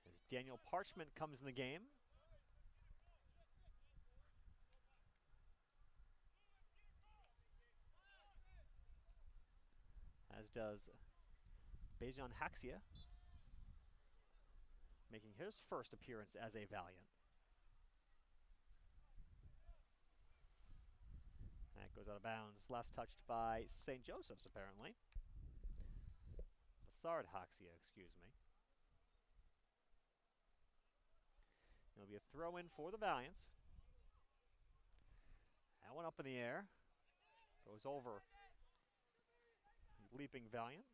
as Daniel Parchment comes in the game. As does Bejan Haxia, making his first appearance as a Valiant. That goes out of bounds. Last touched by St. Joseph's, apparently. Bassard Haxia, excuse me. It'll be a throw in for the Valiants. That one up in the air. Goes over leaping Valiant.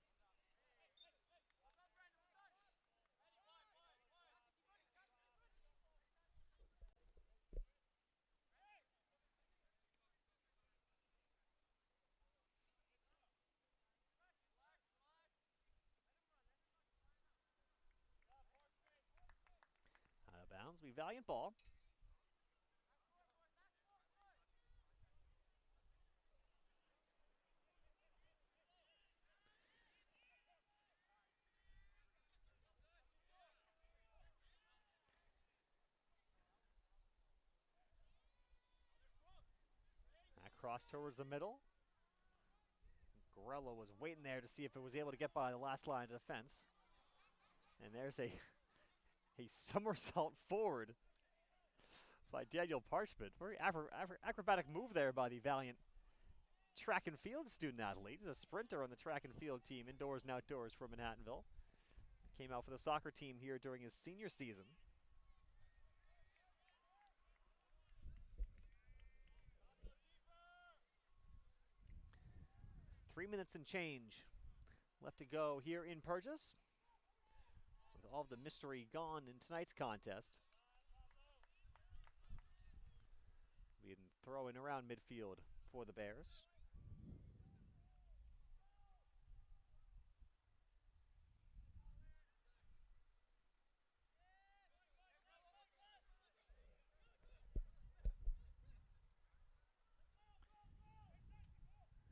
Out of bounds, be Valiant ball. Cross towards the middle. Gorella was waiting there to see if it was able to get by the last line of defense. And there's a somersault forward by Daniel Parchment. Very acrobatic move there by the Valiant track and field student athlete. He's a sprinter on the track and field team, indoors and outdoors for Manhattanville. Came out for the soccer team here during his senior season. Three minutes and change left to go here in Purchase, with all of the mystery gone in tonight's contest. We can throw in around midfield for the Bears.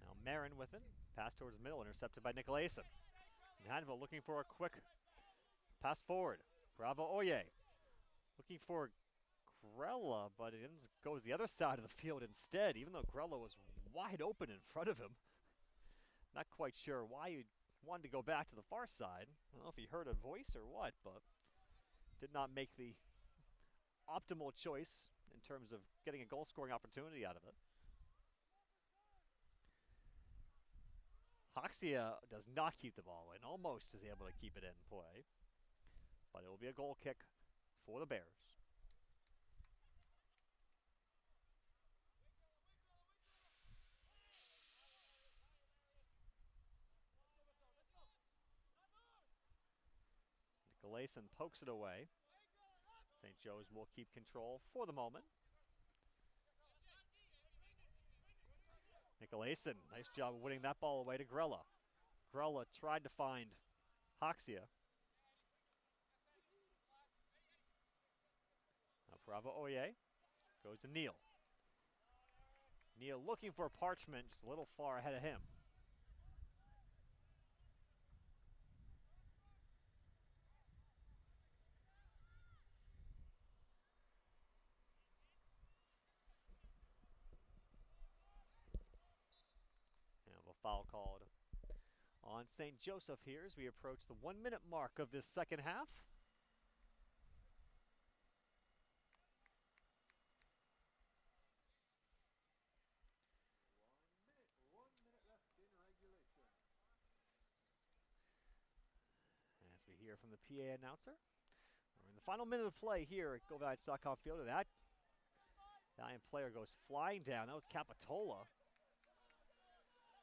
Now Marin with it. Pass towards the middle, intercepted by Nicolason. Manhattanville looking for a quick pass forward. Bravo Oye looking for Grella, but it goes the other side of the field instead, even though Grella was wide open in front of him. Not quite sure why he wanted to go back to the far side. I don't know if he heard a voice or what, but did not make the optimal choice in terms of getting a goal-scoring opportunity out of it. Haxia does not keep the ball in, almost is able to keep it in play. But it will be a goal kick for the Bears. Nicolason pokes it away. St. Joe's will keep control for the moment. Nicolason, nice job of winning that ball away to Grella. Grella tried to find Hoxia. Now Bravo Oye goes to Neal. Neal looking for Parchment, just a little far ahead of him. Foul called on St. Joseph here as we approach the 1 minute mark of this second half. One minute left in regulation. As we hear from the PA announcer, we're in the final minute of play here at GoValiants.com field, and that Valiant player goes flying down. That was Capitola.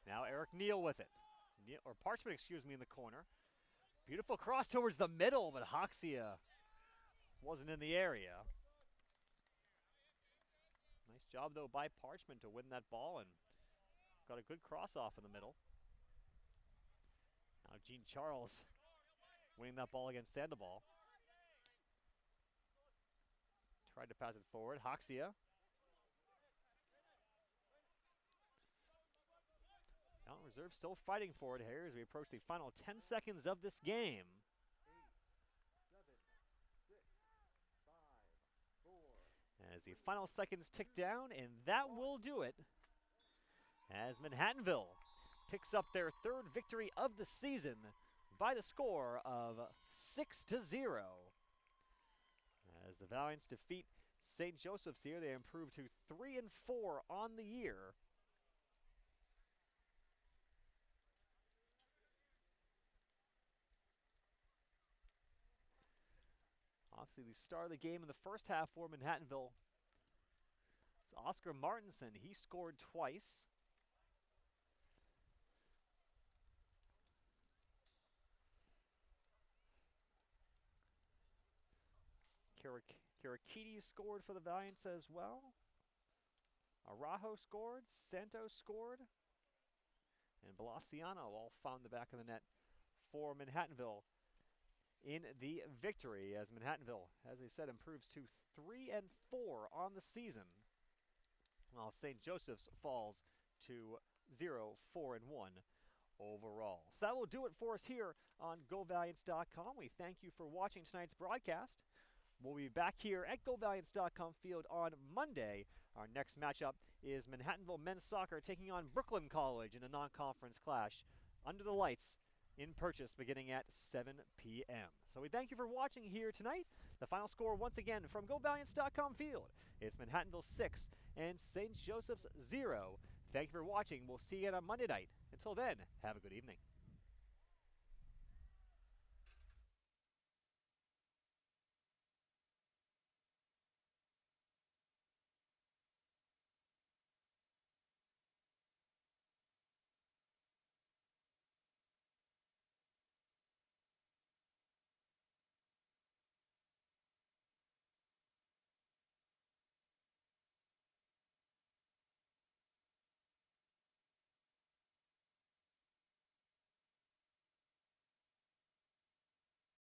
Now Eric Neal with it. Parchment, excuse me, in the corner. Beautiful cross towards the middle, but Hoxia wasn't in the area. Nice job, though, by Parchment to win that ball and got a good cross off in the middle. Now Gene Charles winning that ball against Sandoval. Tried to pass it forward. Hoxia. Now reserve still fighting for it here as we approach the final 10 seconds of this game. 8, 7, 6, 5, 4. As the final seconds tick down, and that will do it. As Manhattanville picks up their third victory of the season by the score of 6-0. As the Valiants defeat St. Joseph's here, they improve to 3-4 on the year. Obviously, the star of the game in the first half for Manhattanville is Oscar Martinson. He scored twice. Karakides scored for the Valiants as well. Araujo scored. Santos scored. And Balaciano all found the back of the net for Manhattanville in the victory, as Manhattanville, as I said, improves to 3-4 on the season, while St. Joseph's falls to 0-4-1 overall. So that will do it for us here on GoValiants.com. We thank you for watching tonight's broadcast. We'll be back here at GoValiants.com field on Monday. Our next matchup is Manhattanville men's soccer taking on Brooklyn College in a non-conference clash under the lights in Purchase beginning at 7 p.m. So we thank you for watching here tonight. The final score once again from GoValiants.com field. It's Manhattanville 6 and St. Joseph's 0. Thank you for watching. We'll see you again on Monday night. Until then, have a good evening.